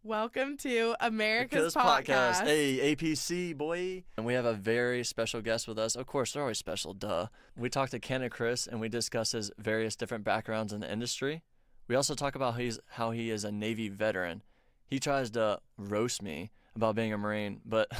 Welcome to America's Podcast. Hey, APC, boy. And we have a very special guest with us. Of course, they're always special, duh. We talked to CannaChris, and we discuss his various different backgrounds in the industry. We also talk about how he is a Navy veteran. He tries to roast me about being a Marine, but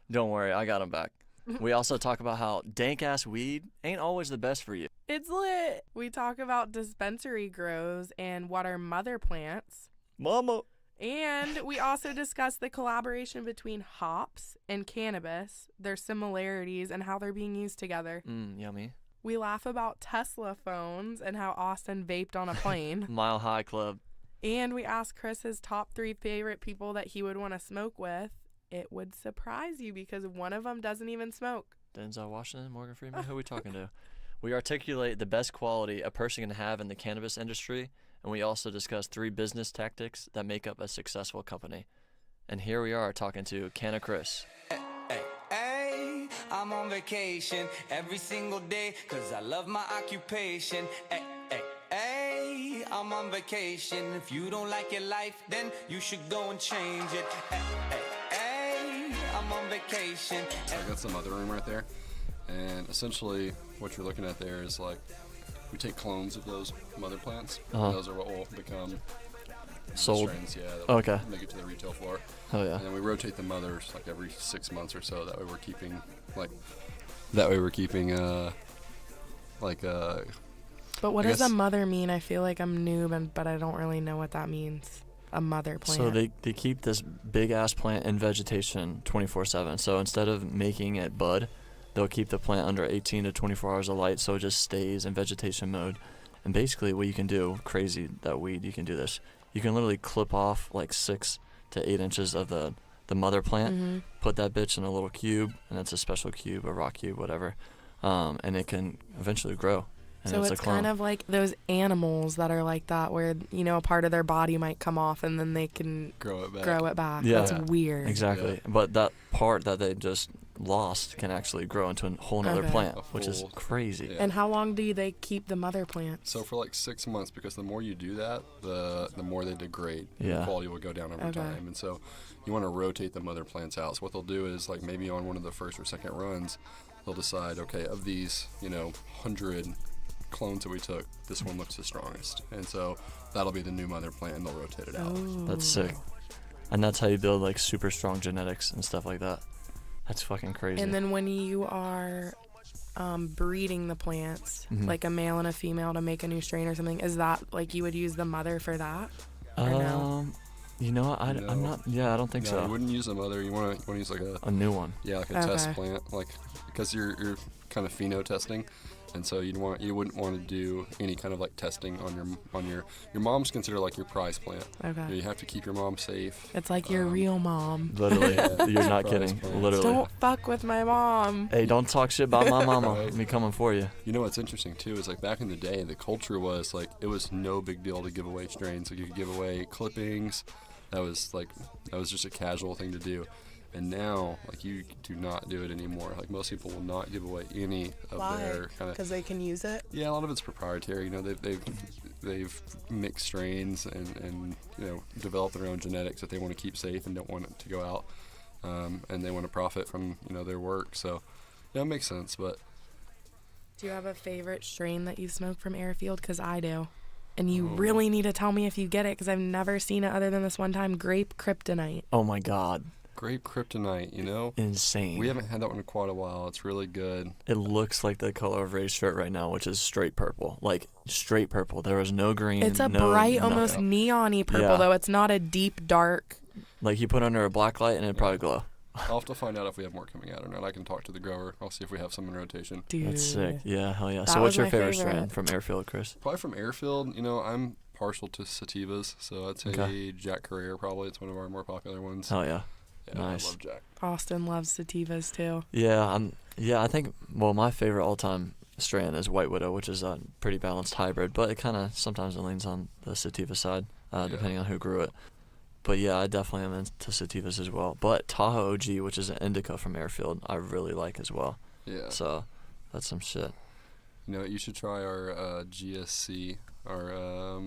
don't worry, I got him back. We also talk about how dank-ass weed ain't always the best for you. It's lit. We talk about dispensary grows and what are mother plants. Mama. And we also discuss the collaboration between hops and cannabis, their similarities, and how they're being used together. Yummy. We laugh about Tesla phones and how Austin vaped on a plane. Mile High Club. And we ask Chris his top 3 favorite people that he would want to smoke with. It would surprise you because one of them doesn't even smoke. Denzel Washington, Morgan Freeman, who are we talking to? We articulate the best quality a person can have in the cannabis industry. And we also discuss 3 business tactics that make up a successful company. And here we are talking to CannaChris. Hey, I'm on vacation every single day because I love my occupation. Hey, I'm on vacation. If you don't like your life, then you should go and change it. Hey, I'm on vacation. I got some other room right there. And essentially what you're looking at there is like, we take clones of those mother plants. And those are what will become sold. Strains, Okay. Make it to the retail floor. Oh yeah. And then we rotate the mothers like every 6 months or so. That way we're keeping But what does a mother mean? I feel like I'm new, but I don't really know what that means. A mother plant. So they keep this big ass plant in vegetation 24/7. So instead of making it bud, they'll keep the plant under 18 to 24 hours of light, so it just stays in vegetation mode. And basically what you can do, crazy, that weed, you can do this. You can literally clip off like 6 to 8 inches of the mother plant, put that bitch in a little cube, and it's a special cube, a rock cube, whatever, and it can eventually grow. And so it's kind of like those animals that are like that where, you know, a part of their body might come off and then they can grow it back. Yeah. That's weird. Exactly. Yeah. But that part that they just lost can actually grow into a whole nother plant, which is crazy. Yeah. And how long do they keep the mother plants? So for like 6 months, because the more you do that, the more they degrade. Yeah. The quality will go down over time. And so you want to rotate the mother plants out. So what they'll do is like maybe on one of the first or second runs, they'll decide, okay, of these, 100 clones that we took, this one looks the strongest, and so that'll be the new mother plant, and they'll rotate it out. That's sick. And that's how you build like super strong genetics and stuff like that. That's fucking crazy. And then when you are breeding the plants, like a male and a female to make a new strain or something, is that like you would use the mother for that? Or no? You know what? I'm not. Yeah, I don't think so. You wouldn't use a mother. You want to use like a new one. Yeah, like a test plant, like because you're kind of pheno testing. And so you wouldn't want to do any kind of like testing on your mom's considered like your prize plant. Okay. You have to keep your mom safe. It's like your real mom. Literally, you're not kidding. Plant. Literally. Don't fuck with my mom. Hey, don't talk shit about my mama. Right. Me coming for you. You know what's interesting too is like back in the day, the culture was like it was no big deal to give away strains. Like you could give away clippings. That was just a casual thing to do. And now, like, you do not do it anymore. Like, most people will not give away any of their kind of... Because they can use it? Yeah, a lot of it's proprietary. You know, they've mixed strains and developed their own genetics that they want to keep safe and don't want it to go out. And they want to profit from, their work. So, yeah, it makes sense, but... Do you have a favorite strain that you smoke from Airfield? Because I do. And you really need to tell me if you get it, because I've never seen it other than this one time. Grape Kryptonite. Oh, my God. Grape Kryptonite, Insane. We haven't had that one in quite a while. It's really good. It looks like the color of Ray's shirt right now, which is straight purple. Like, straight purple. There is no green. It's a bright, almost neon-y purple, though. It's not a deep, dark... Like, you put under a black light and it'd probably glow. I'll have to find out if we have more coming out or not. I can talk to the grower. I'll see if we have some in rotation. Dude. That's sick. Yeah, hell yeah. So what's your favorite strain from Airfield, Chris? Probably from Airfield, I'm partial to sativas, so I'd say Jack Carrere probably. It's one of our more popular ones. Hell yeah. Yeah, nice. I love Jack. Austin loves sativas too. I think my favorite all-time strain is White Widow, which is a pretty balanced hybrid, but it kind of sometimes it leans on the sativa side, depending on who grew it. But yeah, I definitely am into sativas as well. But Tahoe OG, which is an indica from Airfield, I really like as well. Yeah. So that's some shit. You should try our GSC, our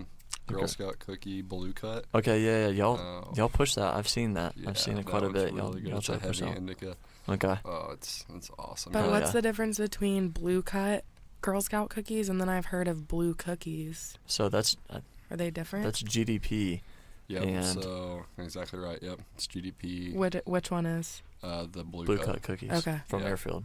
Girl Scout cookie blue cut. Okay, yeah. Y'all push that. I've seen that. Yeah, I've seen it that quite a one's bit. Really good. Y'all It's try a to push heavy that. indica. Okay. Oh, it's awesome. But Oh, what's yeah. the difference between blue cut Girl Scout cookies and then I've heard of blue cookies? So that's Are they different? GDP. Yep. And So exactly right. Yep. It's GDP. Which one is? The blue cut cookies. Okay. From Yeah. Airfield.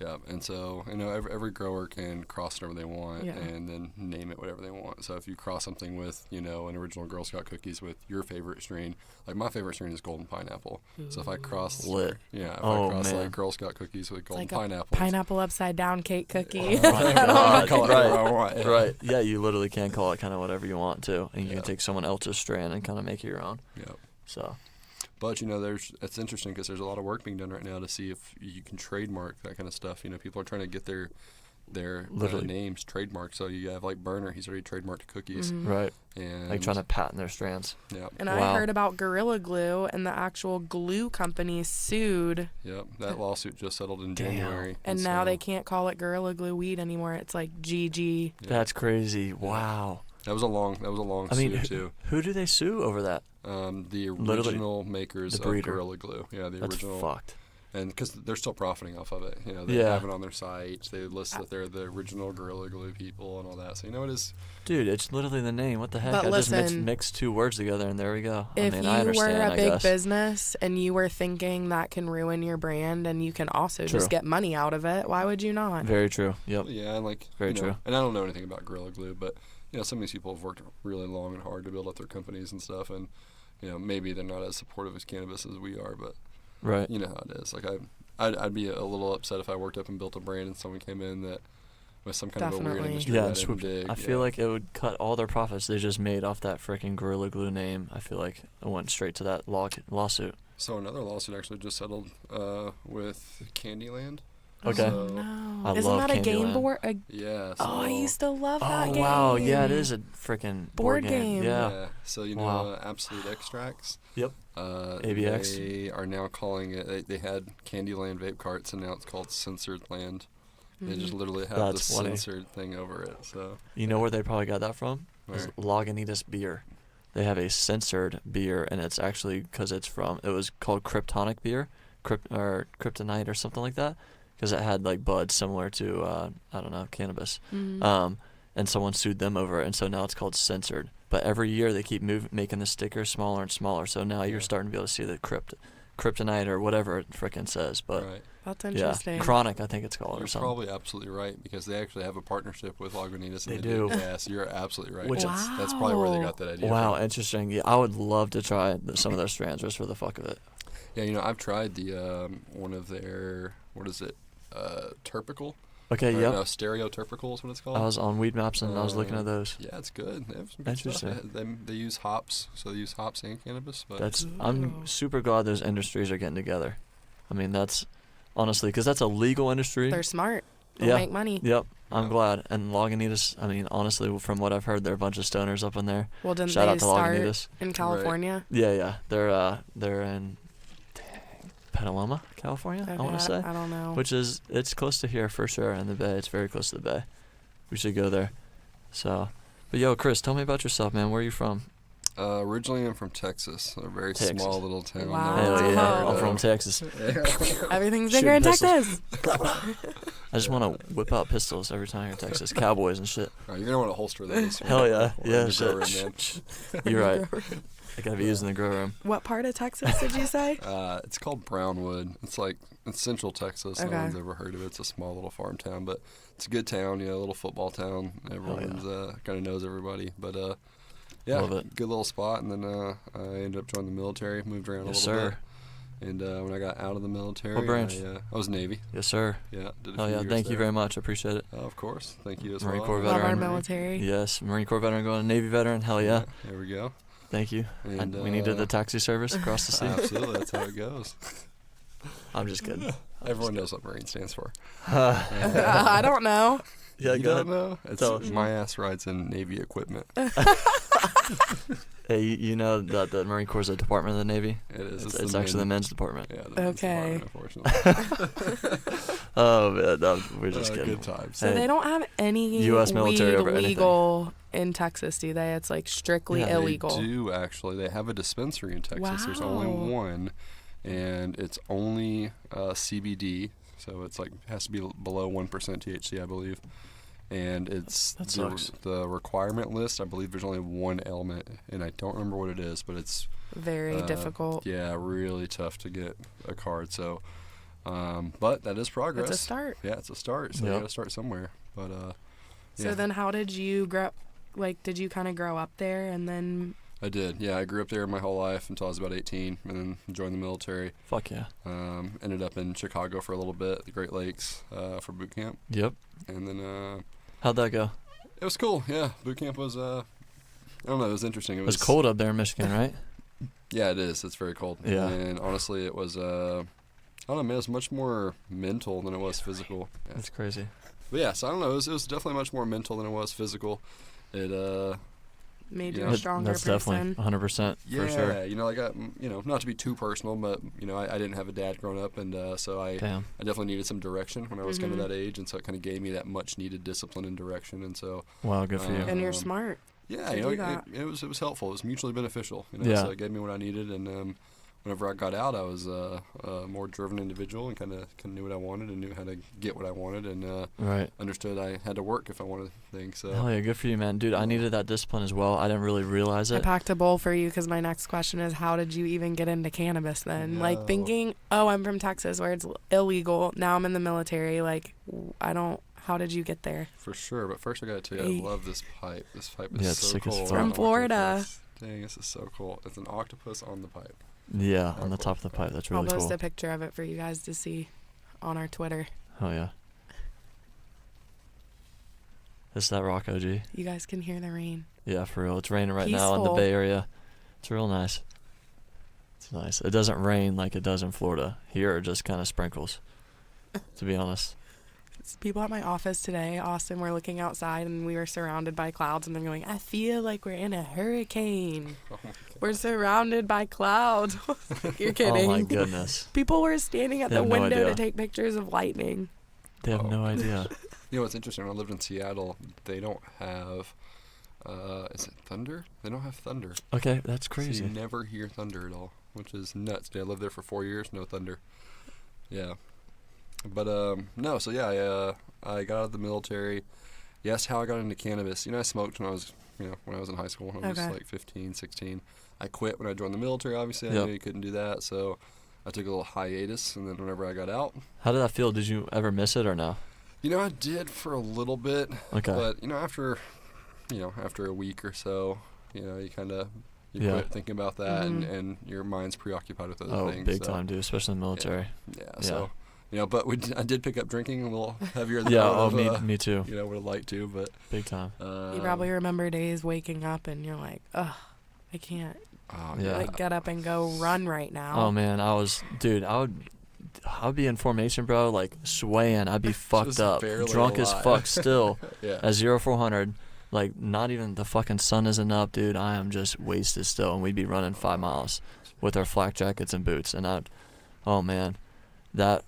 Yeah, and so every grower can cross whatever they want Yeah. and then name it whatever they want. So if you cross something with an original Girl Scout cookies with your favorite strain, like my favorite strain is golden pineapple. So if I cross Lit. if I Oh, cross man. like Girl Scout cookies with golden like a pineapple, pineapple upside down cake cookie. Oh my God, call it whatever I want. Right. Yeah, you literally can call it kind of whatever you want to, and you Yeah. can take someone else's strand and kind of make it your own. Yep. So. But it's interesting because there's a lot of work being done right now to see if you can trademark that kind of stuff. People are trying to get their Literally. names trademarked. So you have like Burner, he's already trademarked cookies, Right. and Like trying to patent their strands. Yeah. And Wow. I heard about Gorilla Glue, and the actual glue company sued, Yep. That lawsuit just settled in Damn. January, and now so- they can't call it Gorilla Glue weed anymore. It's like GG. Yeah. That's crazy. Wow. That was a long I mean, suit too. who do they sue over that? The Literally, original makers the of breeder. Gorilla Glue. Yeah, the That's original. fucked. And because they're still profiting off of it. They Yeah. have it on their site. They list that they're the original Gorilla Glue people and all that. So it is. Dude, it's literally the name. What the heck? But I just listen, mixed two words together, and there we go. If I you understand, were a I big guess. business and you were thinking that can ruin your brand and you can also True. just get money out of it, why would you not? Very true. Yep. Yeah, and like Very true. And I don't know anything about Gorilla Glue, but some of these people have worked really long and hard to build up their companies and stuff, and maybe they're not as supportive as Cannabis as we are, but Right. you know how it is. Like I'd be a little upset if I worked up and built a brand and someone came in that with some kind of a weird Definitely. industry Yeah, that and didn't swoop. dig. I feel yeah. like it would cut all their profits they just made off that freaking Gorilla Glue name. I feel like it went straight to that lawsuit. So another lawsuit actually just settled with Candyland. Okay. So, No. I Isn't love that a game Candyland. board? Yeah. Oh, I so- used to love that Oh game. wow, yeah, it is a freaking Board game. Yeah. So Wow. Absolute Extracts. Yep. ABX. They are now calling it. They had Candyland vape carts, and now it's called Censored Land. They just literally have That's the funny. censored thing over it. So You know where they probably got that from? It's Where? Lagunitas beer. They have a censored beer, and it's actually because it was called Kryptonic beer, or Kryptonite or something like that, because it had like buds similar to I don't know, cannabis. And someone sued them over it, and so now it's called censored. But every year they keep making the sticker smaller and smaller, so now you're starting to be able to see the Kryptonite or whatever it frickin' says. But right. That's yeah, interesting. Chronic I think it's called You're or something. probably absolutely right because they actually have a partnership with Lagunitas. And They do. Yeah, so you're absolutely right. Which- That's probably where they got that idea. Wow, from. interesting. Yeah, I would love to try some of those strands just for the fuck of it. Yeah, I've tried the one of their Terpical. Okay, Or, yep. No, Stereo Terpical is what it's called. I was on Weed Maps and I was looking at those. Yeah, it's good. They have some good Interesting. stuff. They use hops, so they use hops and cannabis. But I'm super glad those industries are getting together. I mean, that's honestly because that's a legal industry. They're smart. They'll Yeah. make money. Yep, I'm Yeah. glad. And Lagunitas, I mean, honestly, from what I've heard, they're a bunch of stoners up in there. Well, didn't Shout they out to start Lagunitas. in California? Yeah, they're in Petaluma, California. I want to say, I don't know. which is it's close to here for sure in the Bay. It's very close to the Bay. We should go there. So, but yo, Chris, tell me about yourself, man. Where are you from? Originally, I'm from Texas, a very Texas. small little town. Wow. Hell yeah, Oh. I'm from Texas. Everything's Shoot bigger in pistols. Texas. I just want to whip out pistols every time I hear Texas, Cowboys and shit. All right, you're gonna want to holster those. Hell yeah, Or in yeah, the shit. grow room, man. You're right. I gotta be using the grow room. What part of Texas did you say? It's called Brownwood. It's central Texas. Okay. No one's ever heard of it. It's a small little farm town, but it's a good town. A little football town. Everyone's kind of knows everybody. But yeah, Love it. good little spot. And then I ended up joining the military. Moved around Yes, a little sir. bit. And when I got out of the military, What branch? I was Navy. Yes, sir. Yeah, did a Oh few yeah, years thank you there. very much. I appreciate it. Of course, thank you as Marine well. Corps Love our veteran. military. Yes, Marine Corps veteran going to Navy veteran. Hell yeah. There we go. Thank you. And, we needed the taxi service across the sea. Absolutely, that's how it goes. I'm just kidding. Everyone knows what Marine stands for. I don't know. Yeah, you go don't ahead. know? It's Tell us. my ass rides in Navy equipment. Hey, you know that the Marine Corps is a department of the Navy? It is. It's actually the men's department. Yeah, the men's Okay. department, unfortunately. Oh, man, no, we're just kidding. Good times. So they don't have any U.S. military weed over anything. legal in Texas, do they? It's like strictly Yeah, illegal. They do, actually. They have a dispensary in Texas. There's only Wow. one, and it's only CBD, so it's like has to be below 1% THC, I believe. And it's That sucks. the requirement list. I believe there's only one element, and I don't remember what it is, but it's Very difficult. Yeah, really tough to get a card. So, but that is progress. It's a start. Yeah, it's a start. So you Yep. got to start somewhere. But So yeah. then how did you grow, like, did you kind of grow up there and then, I did. Yeah, I grew up there my whole life until I was about 18, and then joined the military. Fuck yeah. Ended up in Chicago for a little bit, the Great Lakes, for boot camp, Yep. and then How'd that go? it was cool. Yeah, boot camp was I don't know, it was interesting. It was cold up there in Michigan, right? Yeah, it is. It's very cold. Yeah. And honestly, it was I don't know, man. It was much more mental than it was physical. Yeah. That's crazy. But yeah, so I don't know. It was definitely much more mental than it was physical. It made Yeah. you a stronger That's person? definitely 100% yeah, for sure. you know, like not to be too personal, but I didn't have a dad growing up, and so I Damn. definitely needed some direction when I was kind of Mhm. that age, and so it kind of gave me that much needed discipline and direction, and so Wow, good for you. And you're smart. yeah, To you know, do that. it was helpful. It was mutually beneficial. Yeah. So it gave me what I needed, and whenever I got out, I was a more driven individual and kind of knew what I wanted and knew how to get what I wanted, and Right. understood I had to work if I wanted things. So Hell yeah, good for you, man. Dude, I needed that discipline as well. I didn't really realize I it. packed a bowl for you because my next question is, how did you even get into cannabis then? No. Like thinking, oh, I'm from Texas where it's illegal. Now I'm in the military. Like, how did you get there? for sure. But first, I got to tell you, Hey. I love this pipe. This pipe is Yeah, it's so sick as cool. fuck. From Florida. Dang, this is so cool. It's an octopus on the pipe. Yeah, Oh, on the cool. top of the pipe. That's I'll really post cool. a picture of it for you guys to see on our Twitter. Oh yeah. It's that rock, OG. You guys can hear the rain. Yeah, for real. It's raining right now in the Peaceful. Bay Area. It's real nice. It's nice. It doesn't rain like it does in Florida. Here it just kind of sprinkles, to be honest. People at my office today, Austin, were looking outside and we were surrounded by clouds and they're going, I feel like we're in a hurricane. Oh my God. We're surrounded by clouds. You're kidding. Oh my goodness. People were standing at They the have no window idea. to take pictures of lightning. They have Oh. no idea. You know what's interesting? When I lived in Seattle, they don't have. Is it thunder? They don't have thunder. Okay, that's So you crazy. never hear thunder at all, which is nuts. I lived there for 4 years, no thunder. Yeah. But no, so yeah, I got out of the military. Yes, how I got into cannabis. I smoked when I was in high school, when I was Okay. like 15, 16. I quit when I joined the military, obviously. I Yep. knew you couldn't do that, so I took a little hiatus, and then whenever I got out, How did that feel? Did you ever miss it or no? I did for a little bit. Okay. But after a week or so, you kind of Yeah. quit thinking about that, Mhm. and your mind's preoccupied with other Oh, things. big so, time, dude. Especially in the military. Yeah. So but I did pick up drinking a little heavier than Yeah. I Oh, would have, me too. would have liked to, but Big time. You probably remember days waking up and you're like, ugh, I can't oh, Yeah. like get up and go run right now. Oh man, I would be in formation, bro, like swaying. I'd be fucked Just up, barely drunk as alive. fuck still. yeah. At 0-400, like not even the fucking sun isn't up, dude. I am just wasted still, and we'd be running 5 miles with our flak jackets and boots, and oh man, that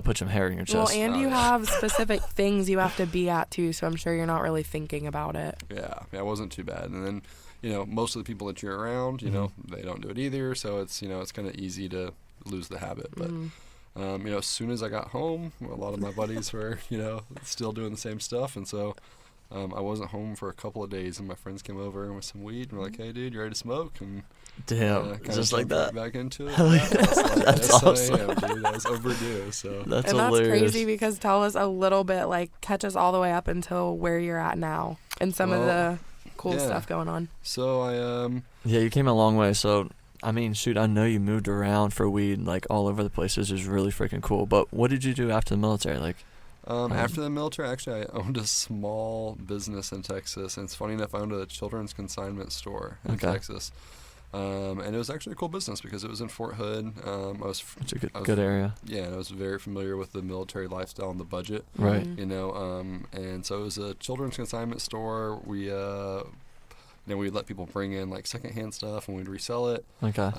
puts some hair in your Well, chest. and Oh, you yeah. have specific things you have to be at too, so I'm sure you're not really thinking about it. Yeah, it wasn't too bad. And then, most of the people that you're around, Mhm. they don't do it either. So it's, it's kind of easy to lose the habit. But, Mhm. as soon as I got home, a lot of my buddies were, still doing the same stuff. And so I wasn't home for a couple of days, and my friends came over with some weed and were like, hey, dude, you ready to smoke? And Damn, kinda just like jumped that. right back into it. Hell Yeah, yeah. I was like, That's yes, awesome. I am, dude. I was overdue. So and That's that's hilarious. crazy because tell us a little bit, like catch us all the way up until where you're at now and some of Well, the cool yeah. stuff going on. So I Yeah, you came a long way. So, I mean, shoot, I know you moved around for weed, like all over the place. This is really freaking cool. But what did you do after the military? Like, after the military, actually, I owned a small business in Texas, and it's funny enough, I owned a children's consignment store in Okay. Texas, and it was actually a cool business because it was in Fort Hood. it's a I was- good area, I was very familiar with the military lifestyle and the budget, right? Mhm. and so it was a children's consignment store. We we'd let people bring in like secondhand stuff and we'd resell it. Okay.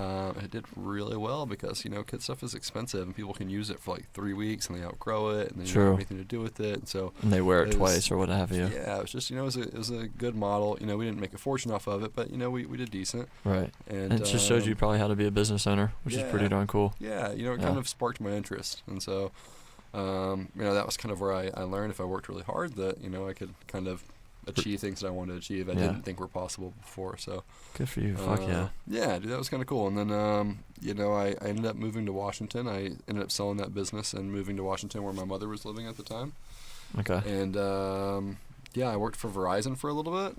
It did really well because, kid stuff is expensive and people can use it for like 3 weeks and they outgrow it and they don't have anything to do with it. And so and they wear it twice or what have you. Yeah, it was just, it was a good model. We didn't make a fortune off of it, but, we did decent. Right. And it just shows you probably how to be a business owner, which is pretty darn cool. Yeah, it kind of sparked my interest. And so, that was kind of where I learned if I worked really hard that, I could kind of achieve things that I wanted to achieve. I didn't think were possible before. So good for you. Fuck yeah. Yeah, dude, that was kind of cool. And then, I ended up moving to Washington. I ended up selling that business and moving to Washington where my mother was living at the time. Okay. And, I worked for Verizon for a little bit.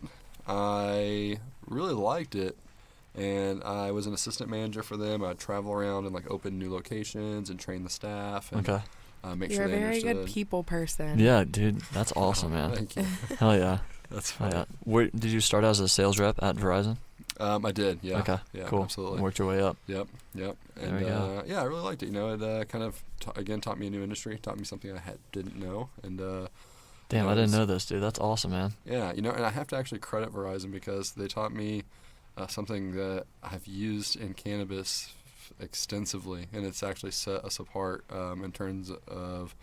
I really liked it. And I was an assistant manager for them. I'd travel around and, open new locations and train the staff. And, make You're sure they understood. a very good people person. Yeah, dude. That's awesome, man. Thank you. Hell yeah. That's fun. Yeah. Where, did you start as a sales rep at Verizon? I did, yeah. Okay, yeah, cool. Absolutely. Worked your way up. Yep. And there we go. I really liked it. It kind of taught me a new industry, taught me something I didn't know, and damn, I didn't know this, dude. That's awesome, man. Yeah, and I have to actually credit Verizon because they taught me something that I've used in cannabis extensively, and it's actually set us apart in terms of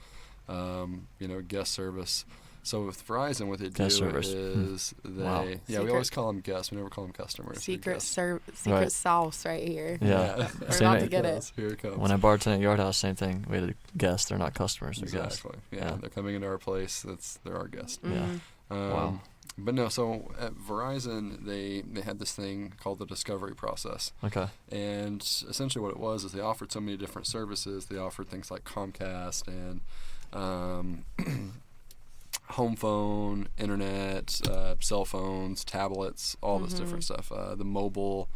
guest service. So with Verizon, what they do is they we always call them guests. We never call them customers. Secret sauce right here. Yeah. We're about to get it. Here it comes. When I bartend at Yard House, same thing. We had a guest. They're not customers. They're exactly. guests. Yeah, they're coming into our place. They're our guests. Yeah. Wow. But no, so at Verizon, they had this thing called the discovery process. Okay. And essentially what it was is they offered so many different services. They offered things like Comcast and home phone, internet, cell phones, tablets, all this different stuff. The mobile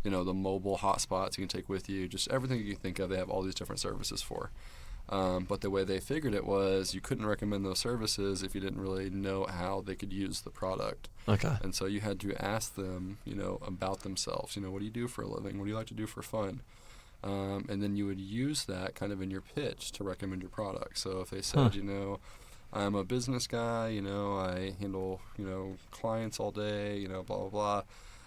hotspots you can take with you, just everything you can think of. They have all these different services for. But the way they figured it was you couldn't recommend those services if you didn't really know how they could use the product. Okay. And so you had to ask them, about themselves. What do you do for a living? What do you like to do for fun? And then you would use that kind of in your pitch to recommend your product. So if they said, I'm a business guy, I handle, clients all day, blah, blah, blah.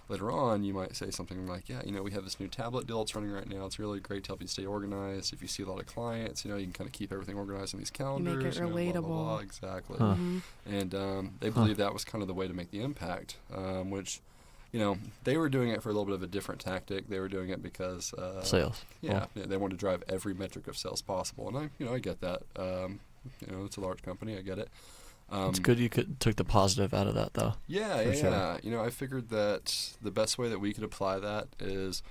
Later on, you might say something like, we have this new tablet deal that's running right now. It's really great to help you stay organized. If you see a lot of clients, you can kind of keep everything organized in these calendars. You make it relatable. Blah, blah, blah. Exactly. Huh. And they believe that was kind of the way to make the impact, which, they were doing it for a little bit of a different tactic. They were doing it because sales. Yeah, they wanted to drive every metric of sales possible. And I get that. It's a large company. I get it. It's good you took the positive out of that, though. Yeah. Sure. I figured that the best way that we could apply that is,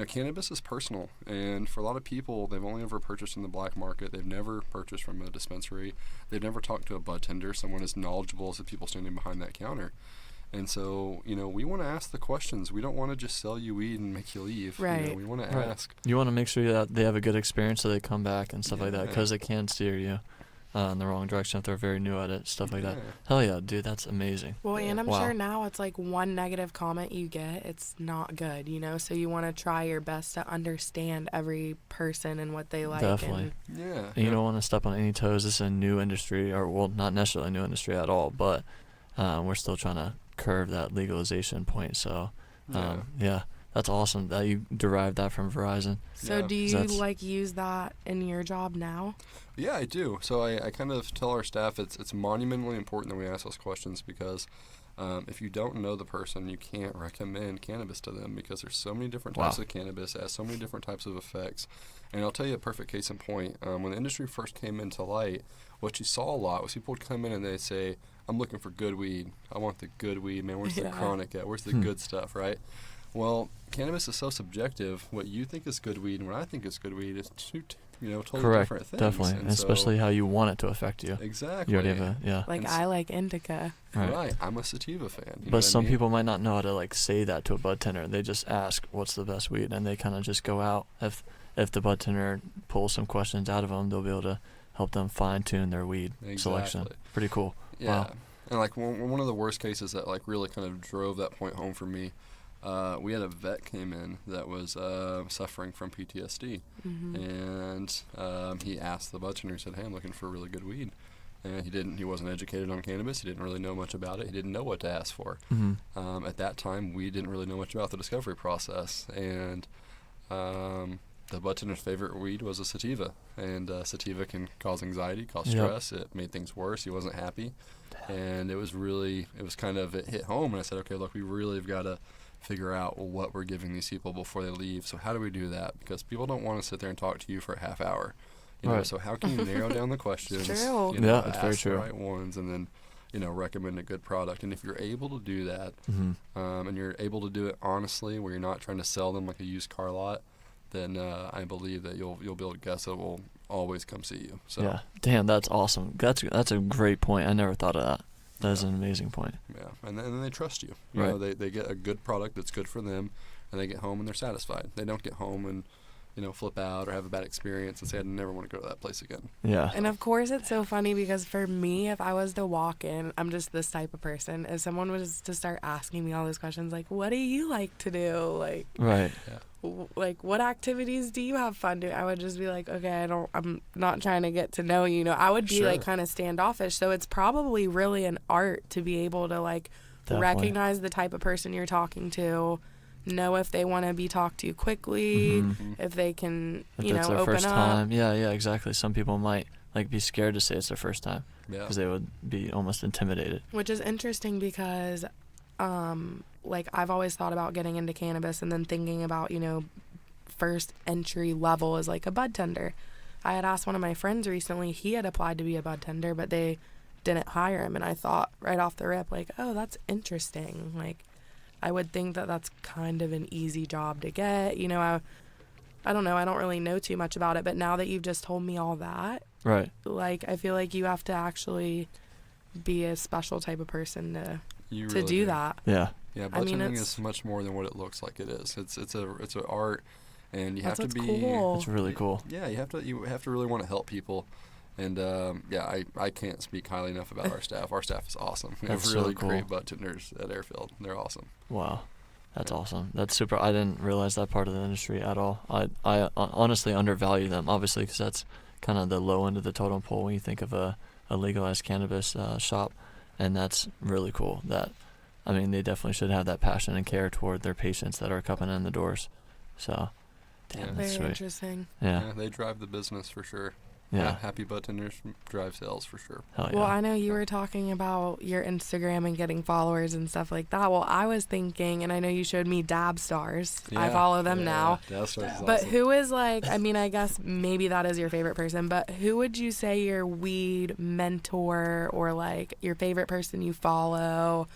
cannabis is personal. And for a lot of people, they've only ever purchased in the black market. They've never purchased from a dispensary. They've never talked to a bud tender, someone as knowledgeable as the people standing behind that counter. And so, we want to ask the questions. We don't want to just sell you weed and make you leave. Right. We want to ask. You want to make sure that they have a good experience so they come back and stuff like that, because they can steer you in the wrong direction if they're very new at it, stuff like that. Hell yeah, dude, that's amazing. Well, and I'm sure now it's like one negative comment you get, it's not good, so you want to try your best to understand every person and what they like. Definitely. And you don't want to step on any toes. This is a new industry, or, well, not necessarily a new industry at all, but we're still trying to curve that legalization point. So, that's awesome that you derived that from Verizon. So do you use that in your job now? Yeah, I do. So I kind of tell our staff it's monumentally important that we ask those questions because if you don't know the person, you can't recommend cannabis to them because there's so many different types of cannabis. It has so many different types of effects. And I'll tell you a perfect case in point. When the industry first came into light, what you saw a lot was people would come in and they'd say, I'm looking for good weed. I want the good weed, man. Where's the chronic at? Where's the good stuff, right? Well, cannabis is so subjective. What you think is good weed and what I think is good weed is two totally different things. Definitely, and especially how you want it to affect you. Exactly. You already have Like I like indica. Right. I'm a sativa fan. But some people might not know how to say that to a bud tender. They just ask, "What's the best weed?" and they kind of just go out. If the bud tender pulls some questions out of them, they'll be able to help them fine tune their weed selection. Pretty cool. Yeah. Wow. And one of the worst cases that really kind of drove that point home for me. We had a vet came in that was suffering from PTSD, and he asked the bud tender, he said, "Hey, I'm looking for really good weed," and he wasn't educated on cannabis. He didn't really know much about it. He didn't know what to ask for. At that time, we didn't really know much about the discovery process, and the bud tender's favorite weed was a sativa, and sativa can cause anxiety, cause stress. It made things worse. He wasn't happy, and it hit home, and I said, okay, look, we really have got to figure out what we're giving these people before they leave. So how do we do that? Because people don't want to sit there and talk to you for a half hour. You know, so how can you narrow down the questions? True. You know, it's very ask true. the right ones, and then, you know, recommend a good product. And if you're able to do that, and you're able to do it honestly, where you're not trying to sell them like a used car lot, then I believe that you'll be able to guess that will always come see you. So yeah, damn, that's awesome. That's a great point. I never thought of that. That is an amazing point. Yeah, and then they trust you. You Right. know, they get a good product that's good for them, and they get home and they're satisfied. They don't get home and, you know, flip out or have a bad experience and say, I never want to go to that place again. Yeah. And of course, it's so funny because for me, if I was to walk in, I'm just this type of person. If someone was to start asking me all those questions, like, what do you like to do? Like, Right. like, what activities do you have fun doing? I would just be like, okay, I'm not trying to get to know you. You know, I would be like kind of standoffish. So it's probably really an art to be able to like Definitely. recognize the type of person you're talking to, know if they want to be talked to quickly, if they can, If you know, it's their open first up. time. Yeah, exactly. Some people might like be scared to say it's their first time Yeah. because they would be almost intimidated. Which is interesting because, like, I've always thought about getting into cannabis and then thinking about, you know, first entry level is like a bud tender. I had asked one of my friends recently, he had applied to be a bud tender, but they didn't hire him. And I thought right off the rip, like, oh, that's interesting. Like, I would think that that's kind of an easy job to get. You know, I don't know. I don't really know too much about it. But now that you've just told me all that, Right. like, I feel like you have to actually be a special type of person to Really do that. Yeah. Yeah, I mean, budtending it's- is much more than what it looks like it is. It's an art, and you That's have to what's be. cool. It's really cool. Yeah, you have to really want to help people, and I can't speak highly enough about our staff. Our staff is awesome. We have That's so really cool. great bud tenders at Airfield. They're awesome. Wow. That's Yeah. awesome. That's super. I didn't realize that part of the industry at all. I honestly undervalue them, obviously, because that's kind of the low end of the totem pole when you think of a legalized cannabis shop, and that's really cool. I mean, they definitely should have that passion and care toward their patients that are coming in the doors. So, damn, Yeah. that's Very sweet. interesting. Yeah. They drive the business for sure. Yeah. Happy bud tenders drive sales for sure. Hell yeah. Well, I know you were talking about your Instagram and getting followers and stuff like that. Well, I was thinking, and I know you showed me Dab Stars. I follow them now. Dab Stars is But awesome. who is like, I mean, I guess maybe that is your favorite person, but who would you say your weed mentor or like your favorite person you follow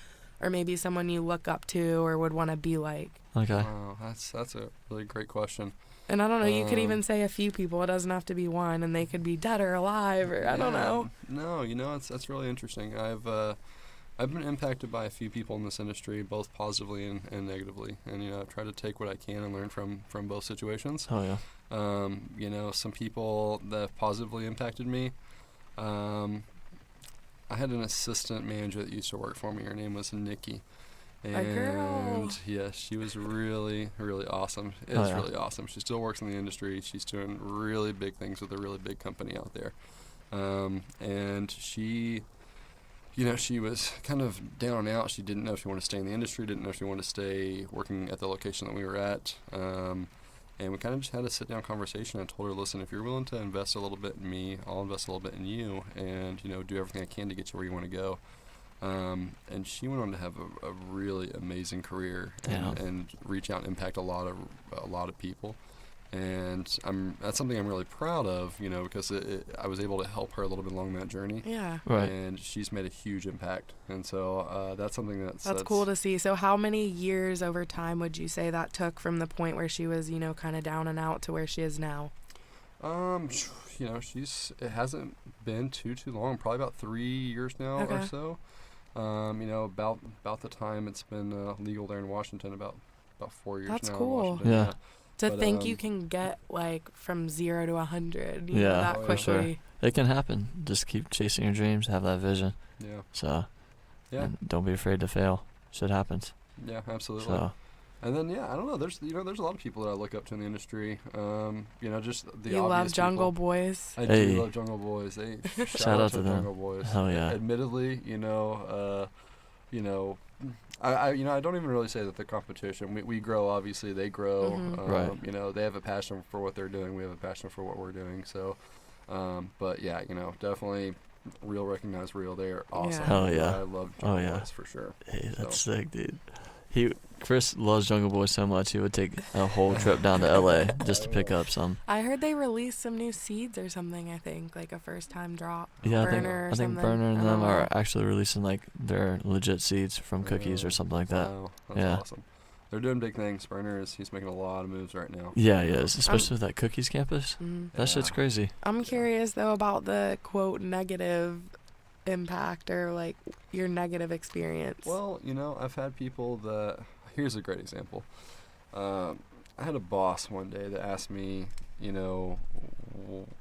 or maybe someone you look up to or would want to be like? Okay. Wow, that's a really great question. And I don't know, you could even say a few people. It doesn't have to be one, and they could be dead or alive, or I don't know. No, you know, that's really interesting. I've been impacted by a few people in this industry, both positively and negatively, and you know, I've tried to take what I can and learn from both situations. Hell yeah. You know, some people that have positively impacted me. I had an assistant manager that used to work for me. Her name was Nikki. A girl. And yeah, she was really, really awesome. It's Oh, yeah. really awesome. She still works in the industry. She's doing really big things with a really big company out there. And she, you know, she was kind of down and out. She didn't know if she wanted to stay in the industry, didn't know if she wanted to stay working at the location that we were at. And we kind of just had a sit-down conversation. I told her, listen, if you're willing to invest a little bit in me, I'll invest a little bit in you, and, you know, do everything I can to get you where you want to go. And she went on to have a really amazing career and reach out and impact a lot of people. And that's something I'm really proud of, you know, because I was able to help her a little bit along that journey. Yeah. Right. And she's made a huge impact. And so that's something that's cool to see. So how many years over time would you say that took from the point where she was, you know, kind of down and out to where she is now? You know, it hasn't been too long, probably about 3 years now or so. You know, about the time it's been legal there in Washington, about 4 years That's now. cool. In Washington. Yeah. To think you can get like from 0 to 100, you know, Yeah, that for quickly. sure. It can happen. Just keep chasing your dreams, have that vision. Yeah. So, Yeah. and don't be afraid to fail. Shit happens. Yeah, absolutely. So, And then I don't know. There's there's a lot of people that I look up to in the industry. Just the You obvious love Jungle people. Boys. I Hey. do love Jungle Boys. Hey, Shout out to them. Jungle Boys. Hell yeah. Admittedly, I don't even really say that they're competition. We grow, obviously. They grow. Right. They have a passion for what they're doing. We have a passion for what we're doing. So, but yeah, definitely real recognize real. They're awesome. Yeah. Hell yeah. I love Jungle Boys for sure. Hey, that's So. sick, dude. Chris loves Jungle Boys so much he would take a whole trip down to LA just to pick up some. I heard they released some new seeds or something. I think like a first time drop. Yeah, Burner I think or Burner and something. them are actually releasing like their legit seeds from cookies Yeah. or something like that. Wow, that's Yeah. awesome. They're doing big things. Burner he's making a lot of moves right now. Yeah, he is, especially with that cookies campus. Mhm. That shit's Yeah. crazy. I'm curious though about the quote negative impact or like your negative experience. Well, I've had people that. Here's a great example. I had a boss one day that asked me,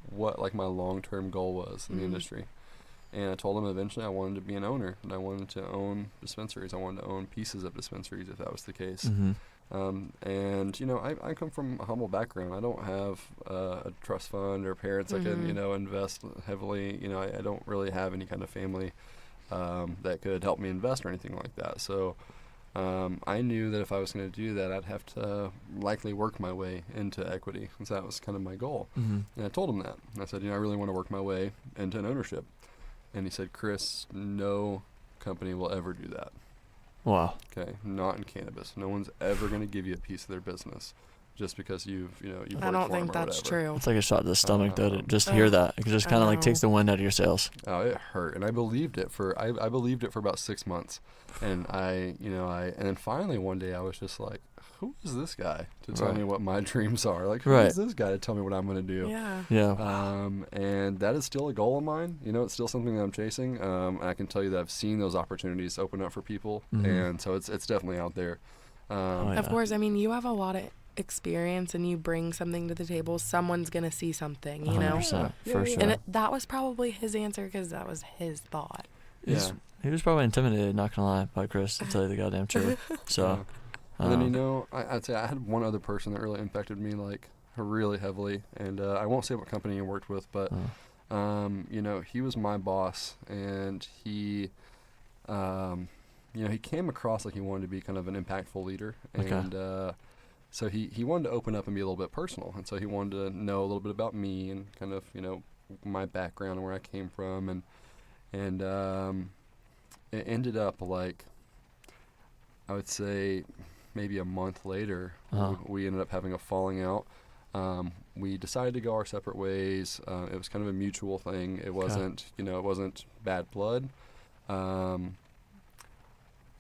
what like my long-term goal was in the industry, and I told him eventually I wanted to be an owner, and I wanted to own dispensaries. I wanted to own pieces of dispensaries if that was the case. Mm-hmm. I come from a humble background. I don't have a trust fund or parents that can, invest heavily. I don't really have any kind of family that could help me invest or anything like that. So I knew that if I was going to do that, I'd have to likely work my way into equity. So that was kind of my goal. Mm-hmm. And I told him that. And I said, I really want to work my way into an ownership. And he said, Chris, no company will ever do that. Wow. Okay, not in cannabis. No one's ever going to give you a piece of their business just because you've worked I don't for 'em think or that's whatever. true. It's like a shot to the stomach, though, to just hear that. It just kind of like takes the wind out of your sails. Oh, it hurt, and I believed it I believed it for about 6 months, and and then finally one day I was just like, who is this guy to tell me what my dreams are? Like, who is this guy to tell me what I'm going to do? Yeah. Yeah. And that is still a goal of mine. It's still something that I'm chasing. I can tell you that I've seen those opportunities open up for people, and so it's definitely out there. Of course, I mean, you have a lot of experience and you bring something to the table. Someone's going to see something, 100%, for sure. And that was probably his answer because that was his thought. Yeah. He was probably intimidated, not going to lie, by Chris, to tell you the goddamn truth. So. And then, I'd say I had one other person that really impacted me, like, really heavily. And I won't say what company he worked with, but, he was my boss. And he, he came across like he wanted to be kind of an impactful leader. And so he wanted to open up and be a little bit personal. And so he wanted to know a little bit about me and kind of, my background and where I came from. And it ended up, like, I would say maybe a month later, we ended up having a falling out. We decided to go our separate ways. It was kind of a mutual thing. It wasn't, it wasn't bad blood. But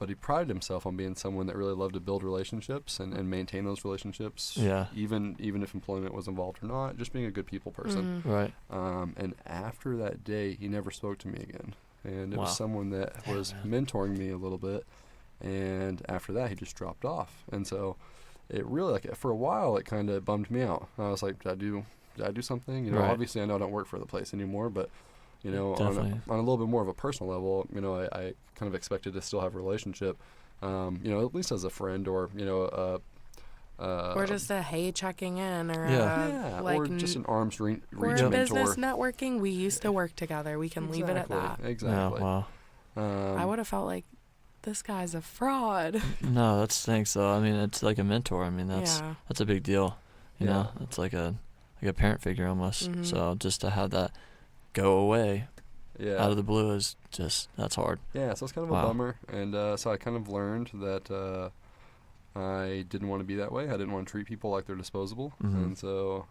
he prided himself on being someone that really loved to build relationships and maintain those relationships. Yeah. Even if employment was involved or not, just being a good people person. Right. And after that day, he never spoke to me again. And it Wow. was someone that was mentoring me a little bit. And after that, he just dropped off. And so it really, like, for a while, it kind of bummed me out. I was like, did I do something? Right. Obviously I know I don't work for the place anymore, but, on Definitely. a little bit more of a personal level, I kind of expected to still have a relationship, at least as a friend or, or just a hey checking in or or just an arm's reach we're mentor. business networking. We used to work together. We can leave it at that. Exactly. Yeah, wow. I would have felt like this guy's a fraud. No, that stinks though. I mean, it's like a mentor. I mean, that's a big deal. You know, it's like a parent figure almost. Mm-hmm. So just to have that go away out of the blue is just, that's hard. Yeah, so it's kind of a bummer. And so I kind of learned that I didn't want to be that way. I didn't want to treat people like they're disposable. Mm-hmm. And so,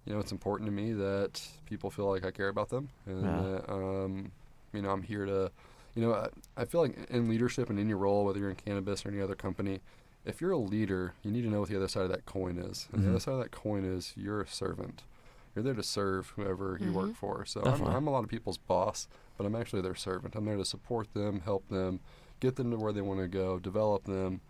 it's important to me that people feel like I care about them. And that, I'm here to, I feel like in leadership and in your role, whether you're in cannabis or any other company, if you're a leader, you need to know what the other side of that coin is. And the other side of that coin is you're a servant. You're there to serve whoever you work for. So I'm a lot of people's boss, but I'm actually their servant. I'm there to support them, help them, get them to where they want to go, develop them,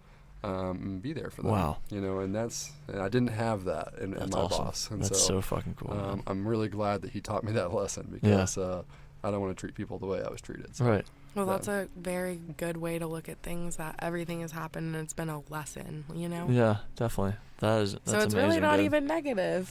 and be there for them. Wow. And I didn't have that in my awesome. boss. And that's so fucking cool. I'm really glad that he taught me that lesson because I don't want to treat people the way I was treated. So. Right. Well, that's a very good way to look at things, that everything has happened and it's been a lesson, you know? Yeah, definitely. That's so it's amazing, really not dude. even negative.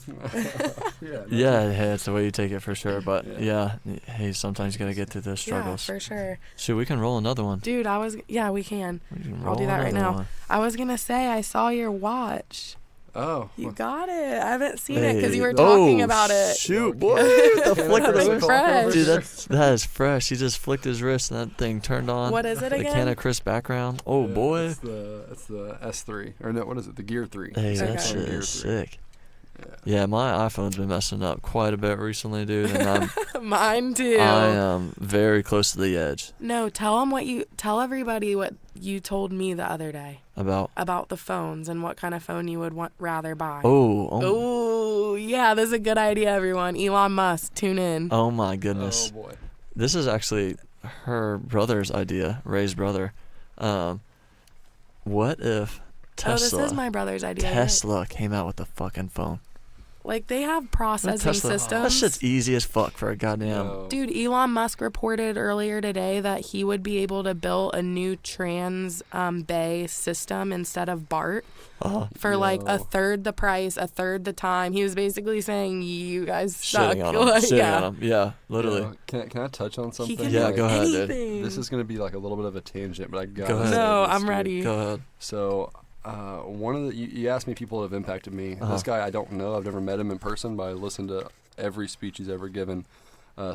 Yeah, hey, it's the way you take it for sure. But hey, sometimes you gotta get through those struggles. Yeah, for sure. Shoot, we can roll another one. Dude, we can. I'll I'll do that right now. I was going to say, I saw your watch. Oh. You got it. I haven't seen it because you were talking about it. Shoot, boy. The flick of the That's wrist. fresh. Dude, that is fresh. He just flicked his wrist and that thing turned on. What is it again? The CannaChris background. Oh, boy. It's the S3. Or no, what is it? The Gear 3. Hey, that Okay. shit Gear is 3. sick. Yeah, my iPhone's been messing up quite a bit recently, dude, and Mine too. I am very close to the edge. No, tell everybody what you told me the other day about the phones and what kind of phone you would rather buy. Oh, yeah, this is a good idea, everyone. Elon Musk, tune in. Oh my goodness. Oh boy. This is actually her brother's idea, Ray's brother. What if Tesla? This is my brother's idea. Tesla came out with the fucking phone. Like, they have processing systems. That shit's easy as fuck for a goddamn. No. Dude, Elon Musk reported earlier today that he would be able to build a new trans bay system instead of BART for like a third the price, a third the time. He was basically saying, you guys suck. Shitting on him. Shitting on him. Yeah, literally. Can I touch on something? He can Yeah, do go ahead, dude. anything. This is going to be like a little bit of a tangent, but I got Go ahead. No, I'm ready. Go ahead. So, one of the you asked me people who have impacted me. This guy I don't know. I've never met him in person, but I listened to every speech he's ever given.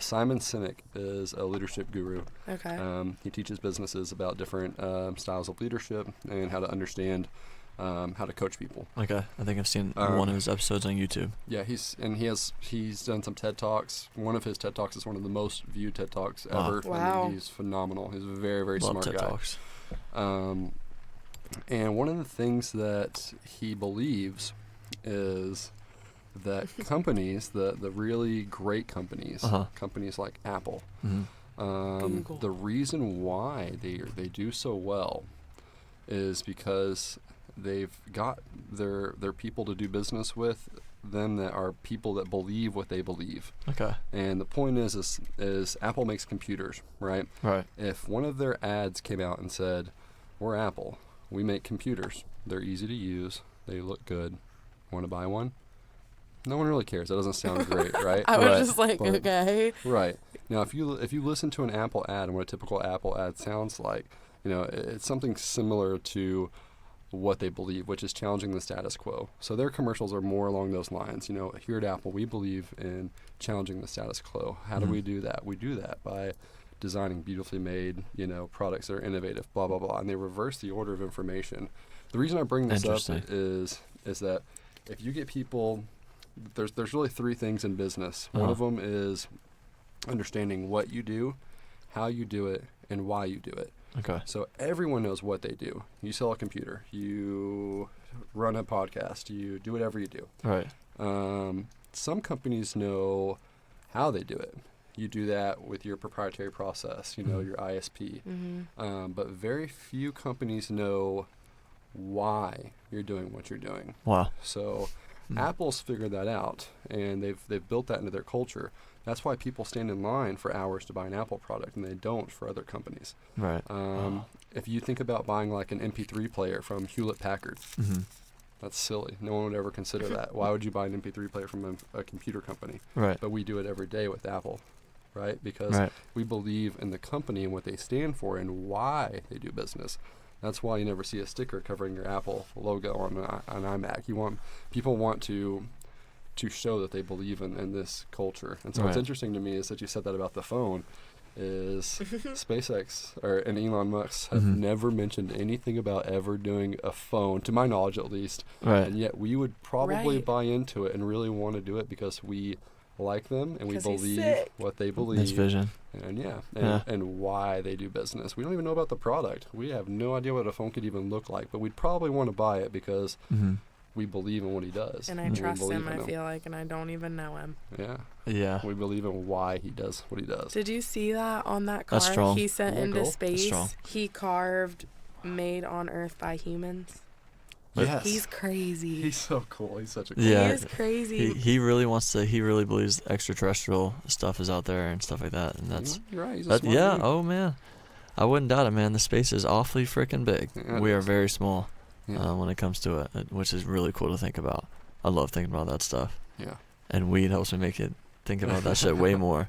Simon Sinek is a leadership guru. Okay. He teaches businesses about different styles of leadership and how to understand how to coach people. Okay, I think I've seen one of his episodes on YouTube. Yeah, he's done some TED Talks. One of his TED Talks is one of the most viewed TED Talks ever. Wow. I mean, he's phenomenal. He's a very, very Love smart TED guy. Talks. And one of the things that he believes is that companies, the really great companies, companies like Apple, Google. the reason why they do so well is because they've got their people to do business with them that are people that believe what they believe. Okay. And the point is Apple makes computers, right? Right. If one of their ads came out and said, "We're Apple, we make computers. They're easy to use. They look good. Want to buy one?" No one really cares. That doesn't sound great, right? I was Right. just like, But- okay. Right. Now, if you listen to an Apple ad and what a typical Apple ad sounds like, it's something similar to what they believe, which is challenging the status quo. So their commercials are more along those lines. Here at Apple, we believe in challenging the status quo. How do we do that? We do that by designing beautifully made, products that are innovative, blah, blah, blah. And they reverse the order of information. The reason I bring this up is that if you get people, there's really three things in business. One of them is understanding what you do, how you do it, and why you do it. Okay. So everyone knows what they do. You sell a computer, you run a podcast, you do whatever you do. Right. Some companies know how they do it. You do that with your proprietary process, your ISP. But very few companies know why you're doing what you're doing. Wow. So Apple's figured that out, and they've built that into their culture. That's why people stand in line for hours to buy an Apple product, and they don't for other companies. Right. If you think about buying like an MP3 player from Hewlett-Packard, that's silly. No one would ever consider that. Why would you buy an MP3 player from a computer company? Right. But we do it every day with Apple, right? Because we believe in the company and what they stand for and why they do business. That's why you never see a sticker covering your Apple logo on an iMac. People want to show that they believe in this culture. And so what's interesting to me is that you said that about the phone is SpaceX and Elon Musk have never mentioned anything about ever doing a phone, to my knowledge at least. Right. And yet we would probably buy into it and really want to do it because we like them and we believe what they believe. His vision. And why they do business. We don't even know about the product. We have no idea what a phone could even look like, but we'd probably want to buy it because we believe in what he does. And I trust him, I feel like, and I don't even know him. Yeah. Yeah. We believe in why he does what he does. Did you see that on that car That's strong. he sent into cool? space? He carved "Made on Earth by Humans." Yes. He's crazy. He's so cool. He's such a cool He Yeah. is crazy. He really wants to. He really believes extraterrestrial stuff is out there and stuff like that. And that's You're right. He's a smart dude. Oh man. I wouldn't doubt it, man. The space is awfully freaking big. Yeah, We are very small Yeah. when it comes to it, which is really cool to think about. I love thinking about that stuff. Yeah. And weed helps me make it think about that shit way more.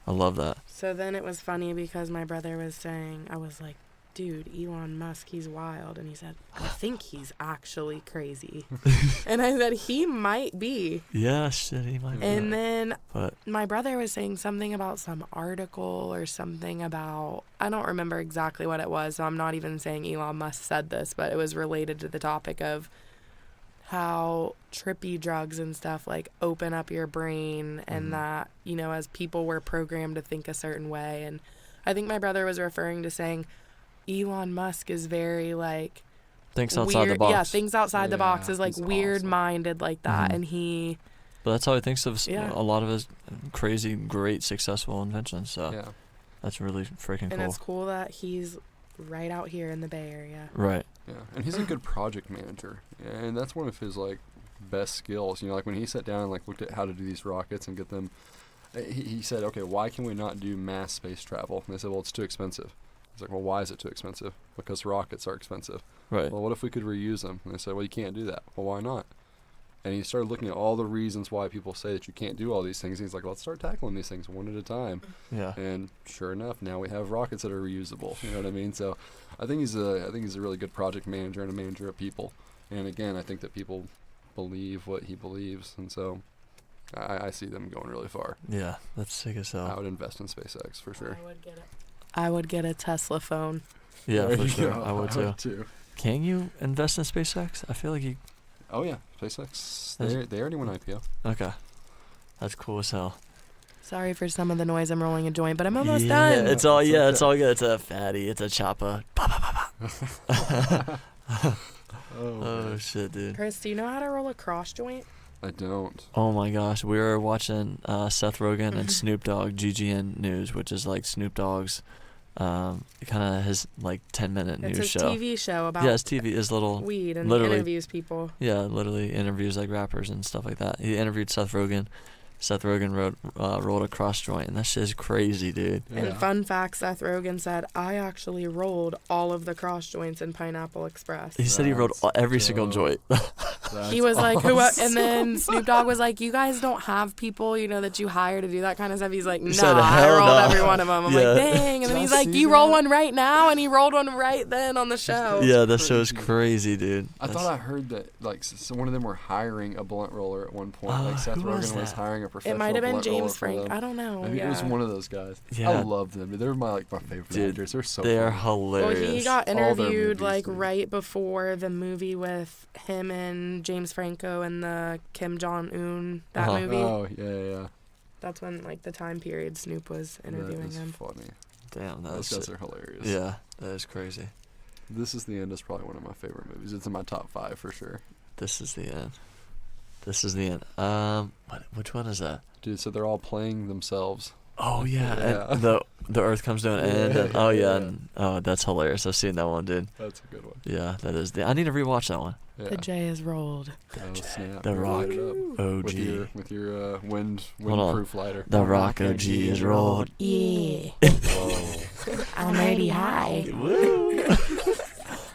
I love that. So then it was funny because my brother was saying, I was like, dude, Elon Musk, he's wild. And he said, I think he's actually crazy. And I said, he might be. Yeah, shit, he might be. And then But my brother was saying something about some article or something about, I don't remember exactly what it was. So I'm not even saying Elon Musk said this, but it was related to the topic of how trippy drugs and stuff like open up your brain and that, you know, as people were programmed to think a certain way. And I think my brother was referring to saying Elon Musk is very like thinks outside the box. Yeah, thinks outside the box, is like he's weird awesome. minded like that. Mhm. And he, But that's how he thinks of Yeah. a lot of his crazy, great, successful inventions. So Yeah. that's really freaking and cool. it's cool that he's right out here in the Bay Area. Right. Yeah. And he's a good project manager. And that's one of his like best skills. You know, like when he sat down and like looked at how to do these rockets and get them, he said, okay, why can we not do mass space travel? And they said, well, it's too expensive. He's like, well, why is it too expensive? Because rockets are expensive. Right. Well, what if we could reuse them? And they said, well, you can't do that. Well, why not? And he started looking at all the reasons why people say that you can't do all these things. And he's like, let's start tackling these things one at a time. Yeah. And sure enough, now we have rockets that are reusable. You know what I mean? So I think he's a really good project manager and a manager of people. And again, I think that people believe what he believes. And so I see them going really far. Yeah. That's sick as I hell. would invest in SpaceX for sure. I would get a Tesla phone. Yeah, There for you sure. go. I would too. Can you invest in SpaceX? I feel like you. Oh yeah, SpaceX. That's- They already went IPO. Okay. That's cool as hell. Sorry for some of the noise. I'm rolling a joint, but I'm almost yeah, done. It's all It's yeah, okay. it's all good. It's a fatty. It's a chopper. Oh shit, dude. Chris, do you know how to roll a cross joint? I don't. Oh my gosh, we were watching Seth Rogen and Snoop Dogg GGN News, which is like Snoop Dogg's kind of his like 10-minute It's news his show. TV show about Yeah, his TV is little. weed and literally- interviews people. Yeah, literally interviews like rappers and stuff like that. He interviewed Seth Rogen. Seth Rogen rolled a cross joint, and that shit is crazy, dude. And fun fact, Seth Rogen said, I actually rolled all of the cross joints in Pineapple Express. He said he rolled That's every single dope. joint. He was like, who? And then Snoop Dogg was like, you guys don't have people, you know, that you hire to do that kind of stuff. He's like, no, said, I "Hell rolled no." every one of them. I'm Yeah. like, dang. And then Did he's I like, see you roll that? one right now? And he rolled one right then on the show. Yeah, that show is crazy. crazy, dude. I thought I heard that like so one of them were hiring a blunt roller at one point. Like Seth who was Rogen was that? hiring a professional It might have been blunt roller James for Frank. them. I don't know. I think it was Yeah. one of those guys. Yeah. I love them. They're my favorite Dude, actors. They're so They are funny. Well, hilarious. he got All their interviewed movies, like dude. right before the movie with him and James Franco and the Kim Jong-un, that Uh-huh. movie. Oh yeah. That's when like the time period Snoop was interviewing That is him. funny. Damn, Those that's guys are hilarious. yeah, that is crazy. This Is the End is probably one of my favorite movies. It's in my top 5 for sure. This is the end. This is the end. Which one is that? Dude, so they're all playing themselves. Oh yeah, Yeah. and the Earth comes to an end. Yeah, And, oh yeah, yeah. and, oh that's hilarious. I've seen that one, dude. That's a good one. Yeah, that is. I need to rewatch that one. Yeah. The J is rolled. Oh, snap. The You Rock. light it up OG. with your Hold on. windproof lighter. The Rock OG is rolled. Yeah. Whoa. I'm already high. Woo!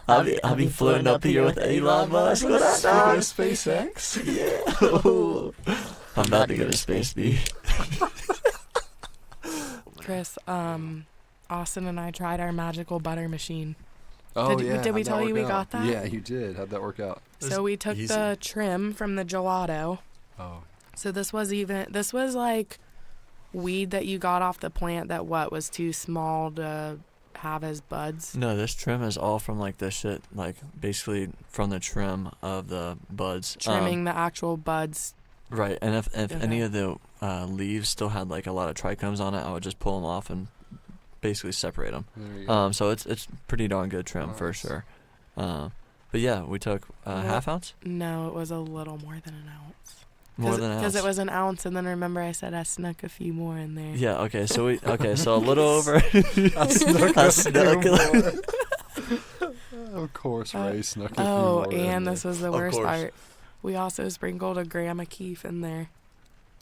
I'll be floating up here with Elon Musk. What up, dog? SpaceX. Yeah. I'm about to go to space, dude. Chris, Austin and I tried our magical butter machine. Oh Did- yeah. did we how'd that tell you work we out? got that? Yeah, you did. How'd that work out? was So we took easy. the trim from the gelato. Oh. So this was like weed that you got off the plant that was too small to have as buds. No, this trim is all from like the shit, like basically from the trim of the buds. Trimming the actual buds. Right, and if any Okay. of the leaves still had like a lot of trichomes on it, I would just pull them off and basically separate them. There you go. So it's pretty darn good trim for Nice. sure. But yeah, we took half ounce, No, it was a little more than an ounce. more than an ounce. Because it was an ounce, and then remember I said I snuck a few more in there. Yeah. Okay. So so a little over. I snuck I a snuck few a- more. Of course, Ray snuck a few Oh, more in and there. this was the Of worst course. part. We also sprinkled a gram of keef in there.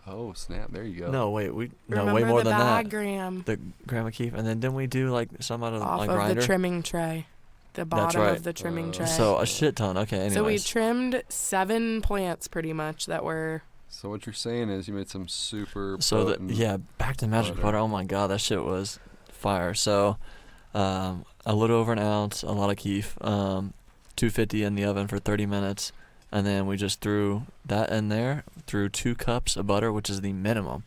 Oh snap! There you go. No, wait, way Remember more the than bag that. gram The Grandma Keef, and then didn't we do like some out of off like of grinder? the trimming tray, the bottom right. of the trimming tray. So a shit ton. Okay, anyways. So we trimmed 7 plants pretty much that were. So what you're saying is you made some super. So potent back to magic butter. Oh my god, that shit was fire. So, a little over an ounce, a lot of keef, 250 in the oven for 30 minutes, and then we just threw that in there. Threw 2 cups of butter, which is the minimum.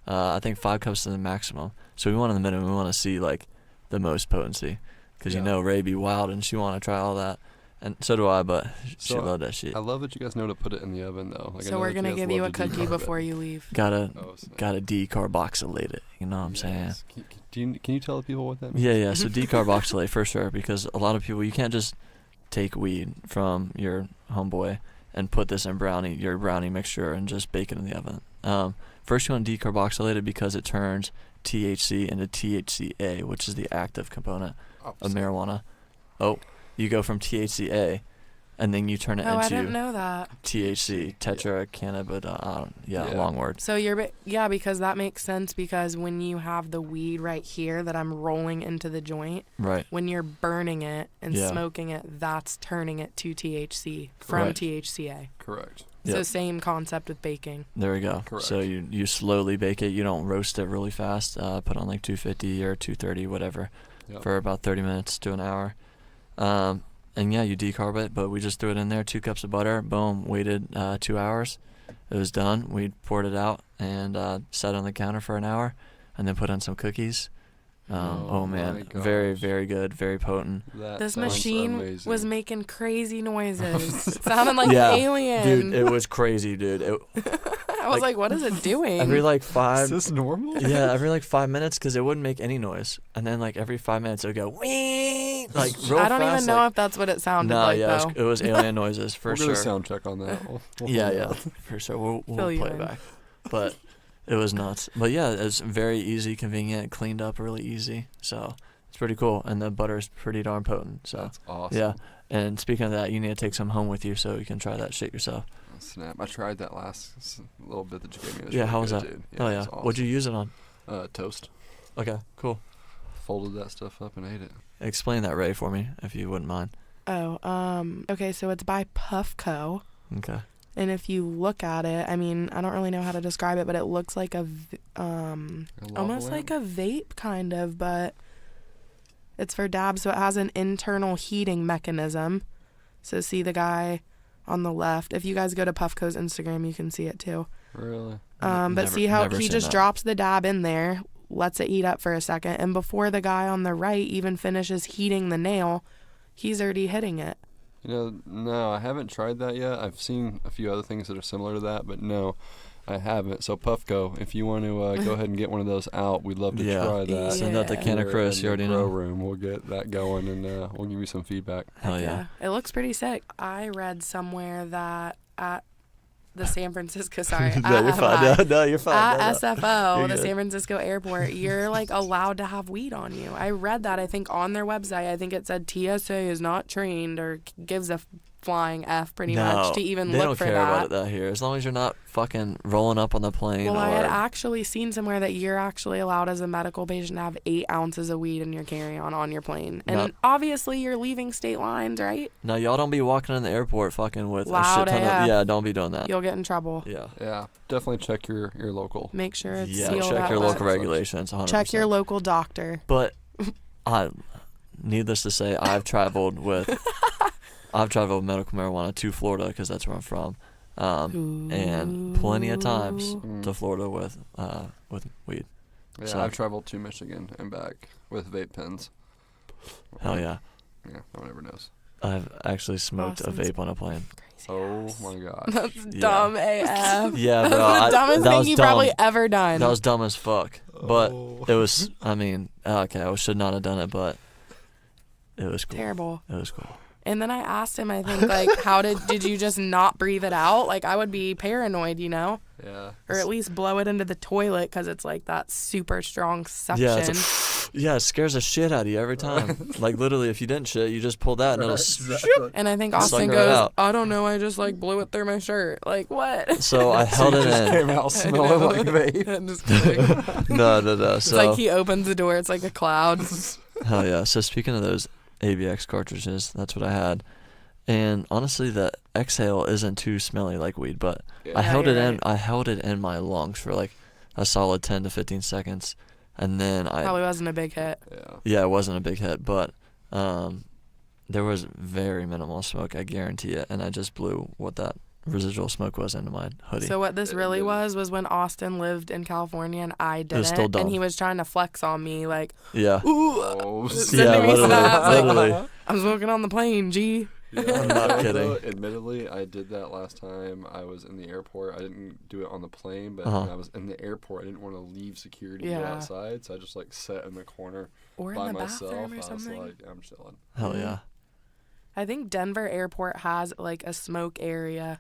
I think 5 cups is the maximum. So we want in the minimum. We want to see like the most potency, because Ray be wild and she want to try all that. And so do I, but she loved that shit. I love that you guys know to put it in the oven, though. Like, So we're going to give you a cookie before you leave. Gotta decarboxylate it. You know what I'm saying? Can you tell the people what that means? Yeah. So decarboxylate for sure, because a lot of people, you can't just take weed from your homeboy and put this in your brownie mixture and just bake it in the oven. First, you want to decarboxylate it because it turns THC into THCA, which is the active component of marijuana. Oh. You go from THCA, and then you turn it into I didn't know that. THC, tetracannabinol. Long word. So because that makes sense, because when you have the weed right here that I'm rolling into the joint, right, when you're burning it and smoking it, that's turning it to THC from THCA. Correct. So same concept with baking. There we go. Correct. So you slowly bake it. You don't roast it really fast. Put on like 250 or 230, whatever, for about 30 minutes to an hour. And you decarb it, but we just threw it in there, 2 cups of butter, boom, waited 2 hours. It was done. We poured it out and set on the counter for an hour, and then put on some cookies. Oh man, very, very good, very potent. This machine was making crazy noises. It sounded like an alien. Dude, it was crazy, dude. I was like, what is it doing? Every like 5. Is this normal? Yeah, every like 5 minutes, because it wouldn't make any noise, and then like every 5 minutes it would go wee, like real fast. I don't even know if that's what it sounded like. Though. It was alien noises for we'll sure. We'll do a sound check on that. For sure. We'll play it back. But it was nuts. But it's very easy, convenient, cleaned up really easy. So it's pretty cool, and the butter is pretty darn potent. So that's awesome. Yeah, and speaking of that, you need to take some home with you so you can try that shit yourself. Snap! I tried that last little bit that you gave me. It was how was that? Dude. Yeah, it was awesome. What'd you use it on? Toast. Okay, cool. Folded that stuff up and ate it. Explain that, Ray, for me, if you wouldn't mind. Okay, so it's by Puffco. Okay. And if you look at it, I mean, I don't really know how to describe it, but it looks like almost like a vape kind of, but it's for dabs, so it has an internal heating mechanism. So see the guy on the left. If you guys go to Puffco's Instagram, you can see it too. Really? But see how he just drops the dab in there, lets it heat up for a second, and before the guy on the right even finishes heating the nail, he's already hitting it. No, I haven't tried that yet. I've seen a few other things that are similar to that, but no, I haven't. So Puffco, if you want to go ahead and get one of those out, we'd love to try that. Send that to CannaChris. You already know. Room, we'll get that going, and we'll give you some feedback. Hell yeah. It looks pretty sick. I read somewhere that at the San Francisco, sorry. You're fine. No, you're fine. At SFO, the good. San Francisco airport, you're like allowed to have weed on you. I read that, I think, on their website. I think it said TSA is not trained or gives a flying F pretty much to even look for that. They don't care about it out here. As long as you're not fucking rolling up on the plane. Well, I had actually seen somewhere that you're actually allowed as a medical patient to have 8 ounces of weed in your carry-on on your plane. And obviously you're leaving state lines, right? No, y'all don't be walking in the airport fucking with loud a shit ton of... Yeah, don't be doing that. You'll get in trouble. Yeah. Yeah, definitely check your local. Make sure it's sealed check up. your local regulations, 100%. Check your local doctor. But, needless to say, I've traveled with medical marijuana to Florida because that's where I'm from, and plenty of times to Florida with weed. Yeah, so, I've traveled to Michigan and back with vape pens. Hell yeah. Yeah, no one ever knows. I've actually smoked a vape on a plane. Oh my god. That's dumb AF. Yeah, bro. That's the dumbest thing you've probably ever done. That was dumb as fuck. But it was, I should not have done it, but it was cool. Terrible. It was cool. And then I asked him, I think, like, how did you just not breathe it out? Like, I would be paranoid, you know? Yeah. Or at least blow it into the toilet because it's like that super strong suction. Yeah, it scares the shit out of you every time. Like, literally, if you didn't shit, you just pull that and it'll... And I think Suck Austin right goes, out. I don't know, I just, like, blew it through my shirt. Like, what? So I held it in. Came out smelling like vape. I'm just kidding. No. It's So, like he opens the door, it's like a cloud. hell yeah. So speaking of those ABX cartridges, that's what I had. And honestly, the exhale isn't too smelly like weed, but Yeah. I held it you're in. right. I held it in my lungs for like a solid 10 to 15 seconds, and then Probably wasn't a big hit. yeah, it wasn't a big hit, but there was very minimal smoke. I guarantee it, and I just blew what that residual smoke was into my hoodie. So what this really was when Austin lived in California and I was still didn't, dumb. and he was trying to flex on me, like, yeah, ooh, Oh, sending me literally, snaps, like, literally. I'm smoking on the plane, G. I'm not kidding. Admittedly, I did that last time I was in the airport. I didn't do it on the plane, but Uh-huh. when I was in the airport, I didn't want to leave security and go Yeah. outside, so I just like sat in the corner Or in by the myself. bathroom or I was something. like, I'm chilling. Hell yeah. I think Denver Airport has like a smoke area.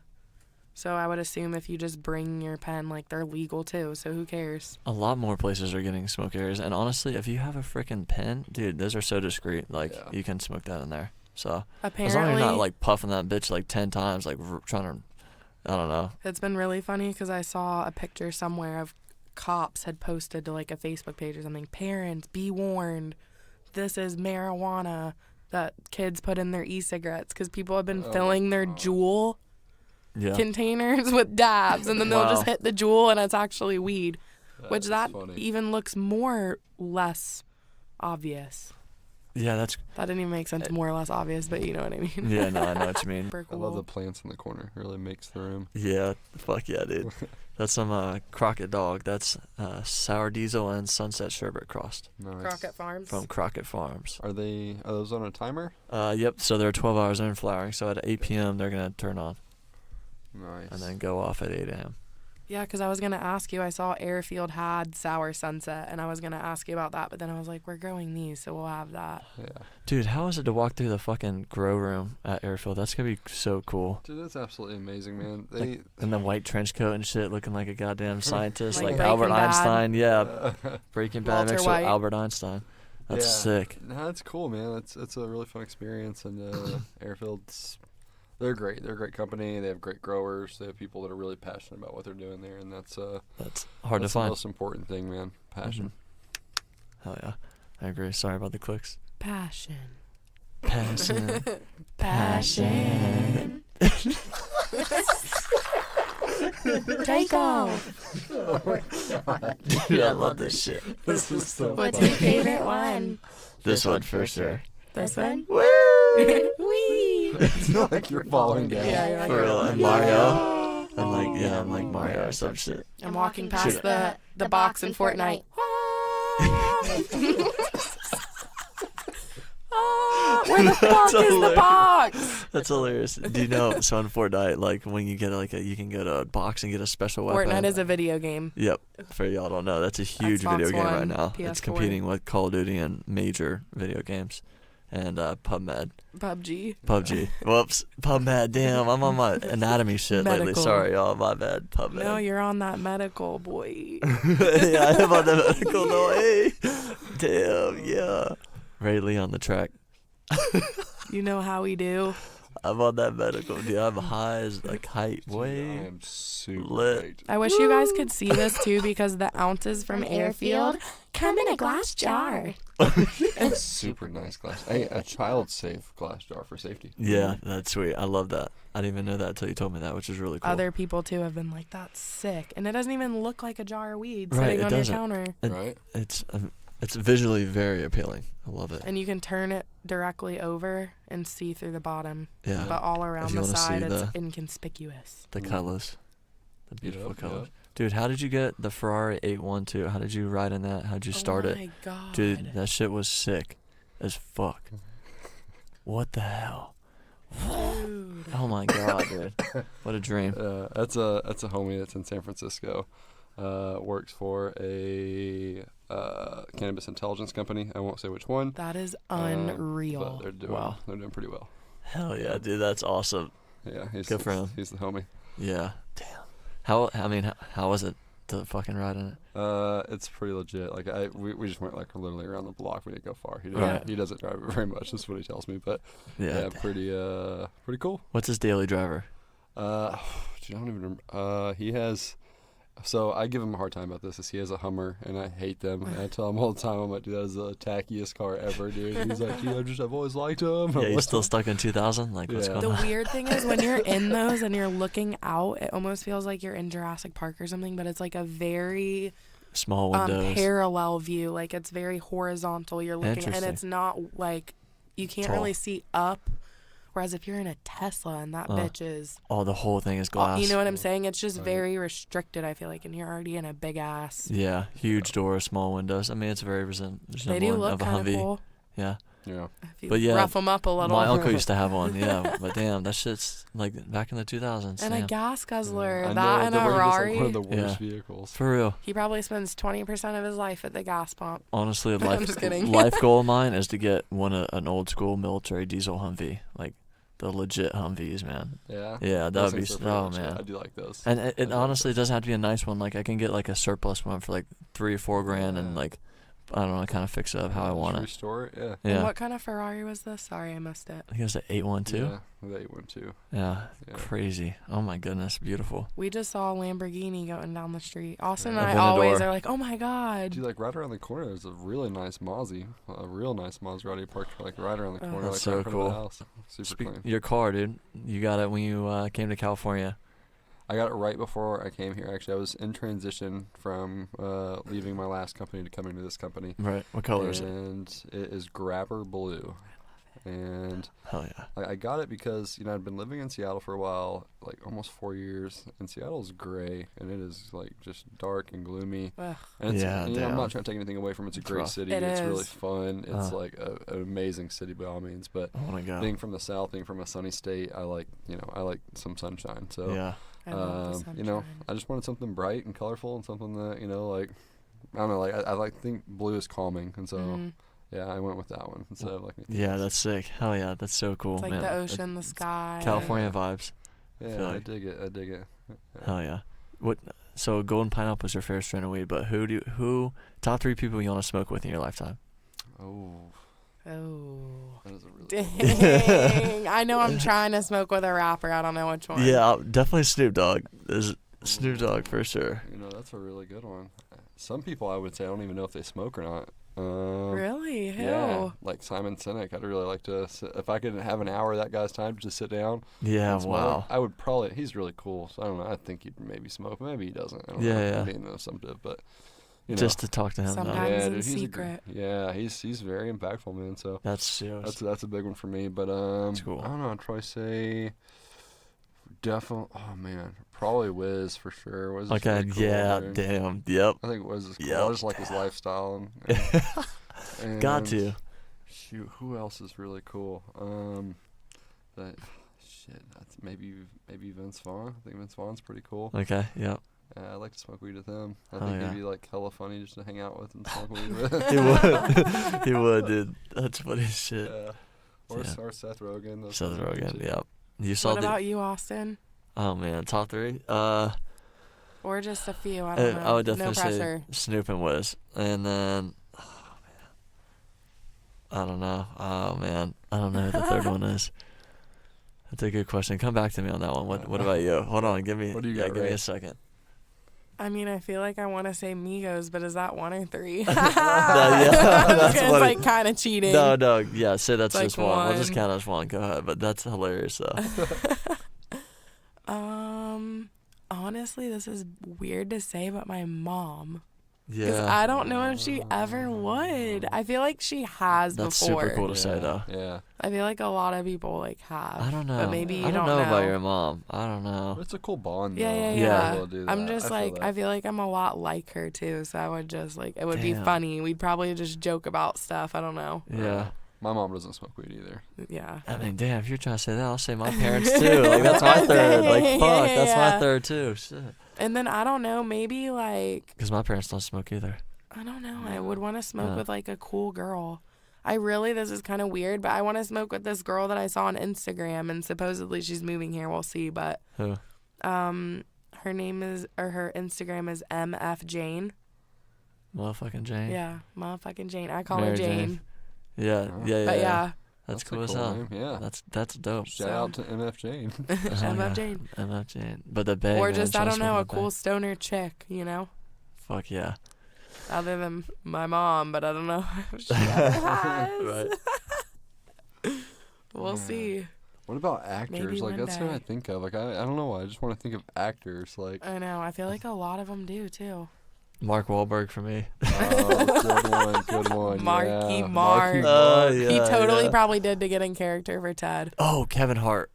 So I would assume if you just bring your pen, like they're legal too. So who cares? A lot more places are getting smoke areas, and honestly, if you have a freaking pen, dude, those are so discreet. Like, Yeah. you can smoke that in there. So Apparently, as long as you're not like puffing that bitch like 10 times, like trying to, I don't know. it's been really funny because I saw a picture somewhere of cops had posted to like a Facebook page or something. Parents, be warned. This is marijuana that kids put in their e-cigarettes because people have been filling their Juul Yeah. containers with dabs, and then they'll just Wow. hit the Juul and it's actually weed, which is that funny. even looks more less obvious. Yeah, that's. That didn't even make sense. More or less obvious, but you know what I mean. Yeah, no, I know what you mean. Super I cool. love the plants in the corner. It really makes the room. Yeah, fuck yeah, dude. That's some Crockett Dog. That's sour diesel and sunset sherbet crossed Nice. Crockett Farms. from Crockett Farms. Are those on a timer? Yep. So they're 12 hours in flowering. So at 8 p.m. they're gonna turn on Nice. and then go off at 8 a.m. Yeah, because I was gonna ask you. I saw Airfield had sour sunset, and I was gonna ask you about that, but then I was like, we're growing these, so we'll have that. Yeah. Dude, how is it to walk through the fucking grow room at Airfield? That's gonna be so cool. Dude, that's absolutely amazing, man. Like, in the white trench coat and shit, looking like a goddamn scientist, Like like Breaking Albert Bad. Einstein. Yeah, Breaking Bad Walter mixed White. with Albert Einstein. That's sick. No, that's cool, man. It's a really fun experience, and Airfield's they're great. They're a great company. They have great growers. They have people that are really passionate about what they're doing there, and that's Hard that's to the find. most important thing, man. Passion. Hell yeah, I agree. Sorry about the clicks. Passion. Passion. Passion. Take off. Dude, I love this shit. This is so What's fun. your favorite one? This one for sure. This one? Woo! Wee. It's not like you're falling down. Yeah, you're like, For real. And Mario. I'm like Mario or some shit. I'm walking past the box in Fortnite. Where the fuck is the hilarious. box? That's hilarious. Do you know, so in Fortnite, like when you get you can go to a box and get a special weapon. Fortnite is a video game. Yep. For y'all don't know, that's a huge Xbox video game right One, now. It's PS4. competing with Call of Duty and major video games. And PubMed. PUBG. Whoops. PubMed. Damn, I'm on my anatomy shit lately. Medical. Sorry, y'all. My bad. PubMed. No, you're on that medical, boy. Yeah, I am on the medical noise. Damn, yeah. Ray Lee on the track. You know how we do. I'm on that medical. Dude, I'm high as like height. I Boy. am super Lit. great. I wish you guys could see this too because the ounces from Airfield come in a glass jar. Super nice glass. Hey, a child-safe glass jar for safety. Yeah, that's sweet. I love that. I didn't even know that until you told me that, which is really cool. Other people too have been like, that's sick. And it doesn't even look like a jar of weed Right, sitting it on doesn't. your counter. Right? It's visually very appealing. I love it. And you can turn it directly over and see through the bottom. Yeah. But all around you the wanna side, see it's the- inconspicuous. The colors. The beautiful Yep, colors. yep. Dude, how did you get the Ferrari 812? How did you ride in that? How'd you start oh it? my God. Dude, that shit was sick as fuck. What the hell? Dude. Oh my God, dude. What a dream. That's a homie that's in San Francisco. Works for a cannabis intelligence company. I won't say which one. That is But unreal. they're doing Wow. they're doing pretty well. Hell yeah, dude. That's awesome. Yeah, he's Good for him. He's the homie. Yeah. Damn. How was it to fucking ride in it? It's pretty legit. Like we just went like literally around the block. We didn't go far. Right. He doesn't drive it very much. That's what he tells me. But Yeah. pretty cool. What's his daily driver? I don't even remember. He has. So I give him a hard time about this. Is he has a Hummer, and I hate them. And I tell him all the time, I'm like, dude, that is the tackiest car ever, dude. And he's like, I've always liked him. Yeah, you still stuck in 2000? Like, what's Yeah. going The on? weird thing is when you're in those and you're looking out, it almost feels like you're in Jurassic Park or something, but it's like a very Small windows. parallel view. Like it's very horizontal. You're looking, and Interesting. it's not like you can't Tall. really see up. Whereas if you're in a Tesla and that bitch is, Oh, the whole thing is glass. you know what I'm saying? It's just very restricted, I feel like, and you're already in a big ass. Yeah, huge doors, small windows. I mean, it's very They resembling do of look a kind of Humvee. cool. Yeah. Yeah. If you But yeah, rough them up a little. My uncle used to have one, yeah. But damn, that shit's like back in the 2000s. And a damn. gas guzzler. I That know, and the a Ram is, Rari. like one of the worst Yeah. vehicles. For real. He probably spends 20% of his life at the gas pump. Honestly, a I'm just kidding. life goal of mine is to get an old school military diesel Humvee, like the legit Humvees, man. Yeah. Yeah, that Those would be. things are pretty Oh legit. man. I do like those. And it I do like honestly those. doesn't have to be a nice one. Like I can get like a surplus one for like $3 or $4 grand, and Yeah. like I don't know, kind of fix it up how I want Just it. Restore it. Yeah. Yeah. And what kind of Ferrari was this? Sorry, I missed it. I think it was an 812. Yeah. The 812. Yeah. Yeah. Crazy. Oh my goodness, beautiful. We just saw a Lamborghini going down the street. Austin and A I always Aventador. are like, oh my God. Dude, like right around the corner, there's a really nice Mozzie, a real nice Maserati parked like right around the corner, That's like so right in front of cool. the house. Super clean. Your car, dude. You got it when you came to California. I got it right before I came here. Actually, I was in transition from leaving my last company to coming to this company. Right. What color is it? And it is grabber blue. And Hell yeah. I got it because, I'd been living in Seattle for a while, like almost 4 years, and Seattle's gray, and it is like just dark and gloomy. Ugh. And it's, Yeah, I'm damn. not trying to take anything away from it. It's a It's great rough. city. It It's really is. fun. It's like an amazing city by all means. But I want to go. being from the South, being from a sunny state, I like some sunshine. So, Yeah. I love the sunshine. I just wanted something bright and colorful and something that, like, I don't know, like I think blue is calming, and so Mhm. yeah, I went with that one instead of like. Yeah, that's sick. Hell yeah, that's so cool, It's like man. the ocean, the sky. California vibes. Yeah, feel I like- dig it. I dig it. Hell yeah. What? So Golden Pineapple is your favorite strain of weed, but who top 3 people you want to smoke with in your lifetime? Oh, Oh. that is a really. Dang. I know I'm trying to smoke with a rapper. I don't know which one. Yeah, definitely Snoop Dogg. There's Snoop Dogg for sure. That's a really good one. Some people I would say I don't even know if they smoke or not. Really? Who? Yeah, like Simon Sinek. I'd really like to. If I could have an hour of that guy's time to just sit down. Yeah, and smoke, wow. I would probably. He's really cool. So I don't know. I think he'd maybe smoke. Maybe he doesn't. I don't Yeah, know. yeah. I'm being assumptive, but. Just to talk to him. Sometimes. Though. Yeah, in dude, he's secret. he's very impactful, man. So That's that's a big one for me. But cool. I don't know. I'd probably say definitely. Oh man, probably Wiz for sure. Wiz is okay. really cool, Yeah. dude. Damn. Yep. I think Wiz is cool. Yep. I just like his lifestyle. And Got to. Shoot, who else is really cool? That's maybe Vince Vaughn. I think Vince Vaughn's pretty cool. Okay. Yep. I'd like to smoke weed with him. I Oh, think yeah. he'd be like hella funny just to hang out with and smoke weed with. He would. He would, dude. That's funny as shit. Yeah. Or Seth Rogen. those Seth guys are Rogen. too. Yep. You saw What about you, Austin? Oh man, top 3. Or just a few? I don't know. I would definitely no pressure. say Snoop and Wiz, and then I don't know. Oh man, I don't know who the third one is. That's a good question. Come back to me on that one. What about you? Hold on, give me. What do you yeah, got, give me Ray? a second. I mean, I feel like I want to say Migos, but is that 1 or 3? yeah, it's funny. like kind of cheating. No, yeah, say that's It's just like one. We'll just one. count as one. Go ahead, but that's hilarious though. Honestly, this is weird to say, but my mom. 'Cause Yeah, I don't know if she ever would. I feel like she has that's before. super cool to say though. Yeah. I feel like a lot of people like have. I don't know. But maybe you I don't don't know about your mom. I don't know. It's a cool bond. Yeah, though. yeah, to yeah. be able to do I'm that. just I feel like, that. I feel like I'm a lot like her too. So I would just like, it would be Damn. funny. We'd probably just joke about stuff. I don't know. Yeah. My mom doesn't smoke weed either. Yeah. I mean, damn, if you're trying to say that, I'll say my parents too. Like, that's my third. Like, fuck, that's Yeah. my third too. Shit. And then I don't know, maybe like, Because my parents don't smoke either. I don't know. I would want to smoke Yeah. with like a cool girl. This is kind of weird, but I want to smoke with this girl that I saw on Instagram, and supposedly she's moving here. We'll see, but Who? her Instagram is MF Jane. Motherfucking Jane. Yeah, motherfucking Jane. I call Mary her Jane. Jane. Yeah. But yeah, That's a cool as hell. name, yeah. That's dope. Shout out to MF Jane. MF Jane. MF Jane. But the Bay. Or man, just, I don't know, a Bay. cool stoner chick, you know? Fuck yeah. Other than my mom, but I don't know if she ever has. Right. We'll see. What about actors? Maybe Like, one that's what day. I think of. Like, I don't know why. I just want to think of actors. Like, I know. I feel like a lot of them do, too. Mark Wahlberg for me. oh, good one. Marky yeah. Mark. Yeah, He totally yeah. probably did to get in character for Ted. Oh, Kevin Hart.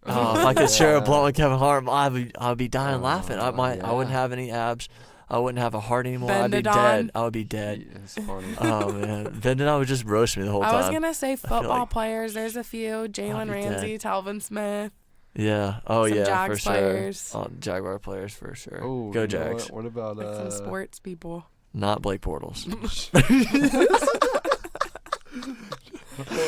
Oh, if I could share a blunt with Kevin Hart, I'd be dying laughing. I wouldn't have any abs. I wouldn't have a heart anymore. I'd be Bend-it-on. dead. I would be dead. It's funny. Oh man, Bendon would just roast me the whole time. I was going to say football like players. There's a few. Jalen be Ramsey, Talvin Smith. Yeah. Oh Some yeah, Jags for sure. players. Oh, Jaguar players for sure. Oh, Go you know Jags. What about Like some sports people. Not Blake Bortles.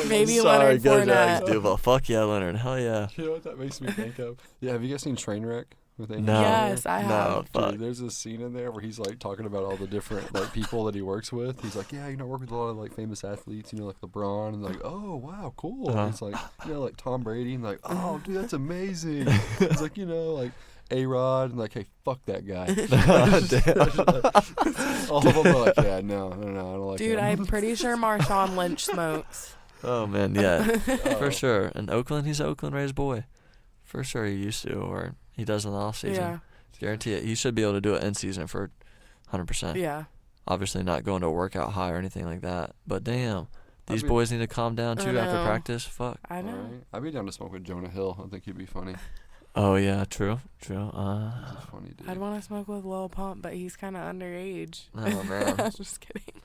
Maybe Sorry, Leonard go Fournette. Jags, dude. But fuck yeah, Leonard. Hell yeah. You know what that makes me think of? Yeah, have you guys seen Trainwreck? With Andy No. Yes, I have. No, fuck. Dude, there's a scene in there where he's like talking about all the different like people that he works with. He's like, yeah, I work with a lot of like famous athletes, like LeBron, and like, oh wow, cool. And he's like, like Tom Brady, and like, oh dude, that's amazing. He's like, like A-Rod, and like, hey, fuck that guy. All of them are like, yeah, no, I don't like Dude, him. I'm pretty sure Marshawn Lynch smokes. Oh man, yeah, Oh. for sure. In Oakland, he's an Oakland-raised boy. For sure, he used to, or he does in the off season. Yeah. Guarantee it. He should be able to do it in season for 100%. Yeah. Obviously, not going to a workout high or anything like that. But damn, these be- boys need to calm down I too after know. practice. Fuck. I know. Alright. I'd be down to smoke with Jonah Hill. I think he'd be funny. Oh yeah, true. He's a funny dude. I'd want to smoke with Lil Pump, but he's kind of underage. Oh man. Just kidding.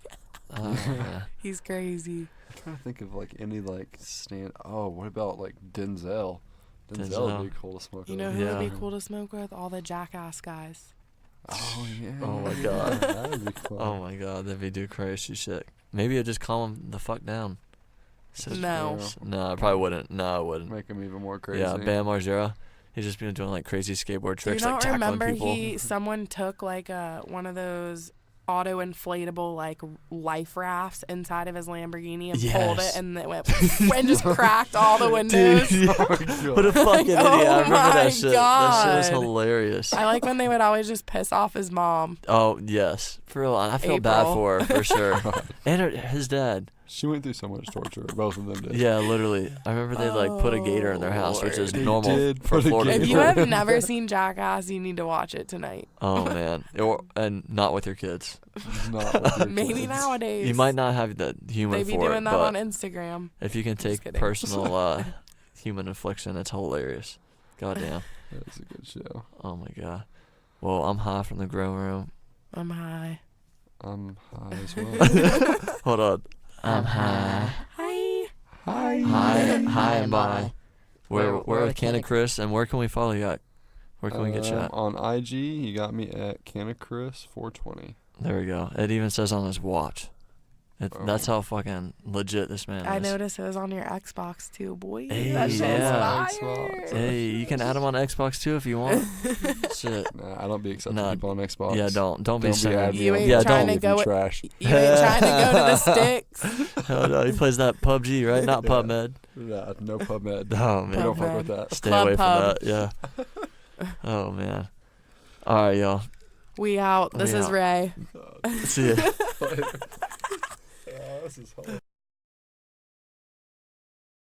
Oh man. He's crazy. I'm trying to think of like any like stand. Oh, what about like Denzel? Denzel Denzel. would be cool to smoke You with. know who would Yeah. be cool to smoke with? All the Jackass guys. Oh yeah. Oh my god. That would be fun. Oh my god, that'd be do crazy shit. Maybe it'd just calm him the fuck down. No. No, I probably wouldn't. No, I wouldn't. Make him even more crazy. Yeah, Bam Margera. He's just been doing like crazy skateboard Do you tricks, like not tackling remember people. someone took like one of those auto inflatable like life rafts inside of his Lamborghini and pulled it, Yes. and it went and just cracked all the windows. Dude, Oh my what a God. fucking idiot! Oh I remember my that shit. That shit was God. hilarious. I like when they would always just piss off his mom. Oh yes, for real. I feel bad April. for her for sure. And his dad. She went through so much torture. Both of them did. Yeah, literally. I remember they like put a gator in their house, which is They normal did for put a Florida. gator. If you people. have never seen Jackass, you need to watch it tonight. Oh man, and not with your kids. Not with your Maybe kids. nowadays. You might not have the humor They be for doing it, that but on Instagram. if you can Just take kidding. personal human infliction, it's hilarious. Goddamn. That's a good show. Oh my god. Well, I'm high from the grow room. I'm high. I'm high as well. Hold on. I'm high. Hi. Hi and bye. We're Where with CannaChris, and where can we follow you at? Where can we get you at? On IG, you got me at CannaChris420. There we go. It even says on his watch. Oh. That's how fucking legit this man I is. noticed it was on your Xbox too, boy. Hey, that shit's yeah. fire. Xbox. Hey, you can add him on Xbox too if you want. Shit. Nah, I don't be accepting Nah. people on Xbox. Yeah, don't be Don't be saying. adding me You on ain't Yeah, trying don't. to go with, trash. you ain't trying to go to the sticks. Oh, no, he plays that PUBG, right? Not Yeah. PubMed. Nah, no PubMed. Oh We man, don't fuck PubMed. with that. stay Club away Pub. from that. Yeah. Oh man. All right, y'all. We out. This We is out. Ray. See ya. This is hard.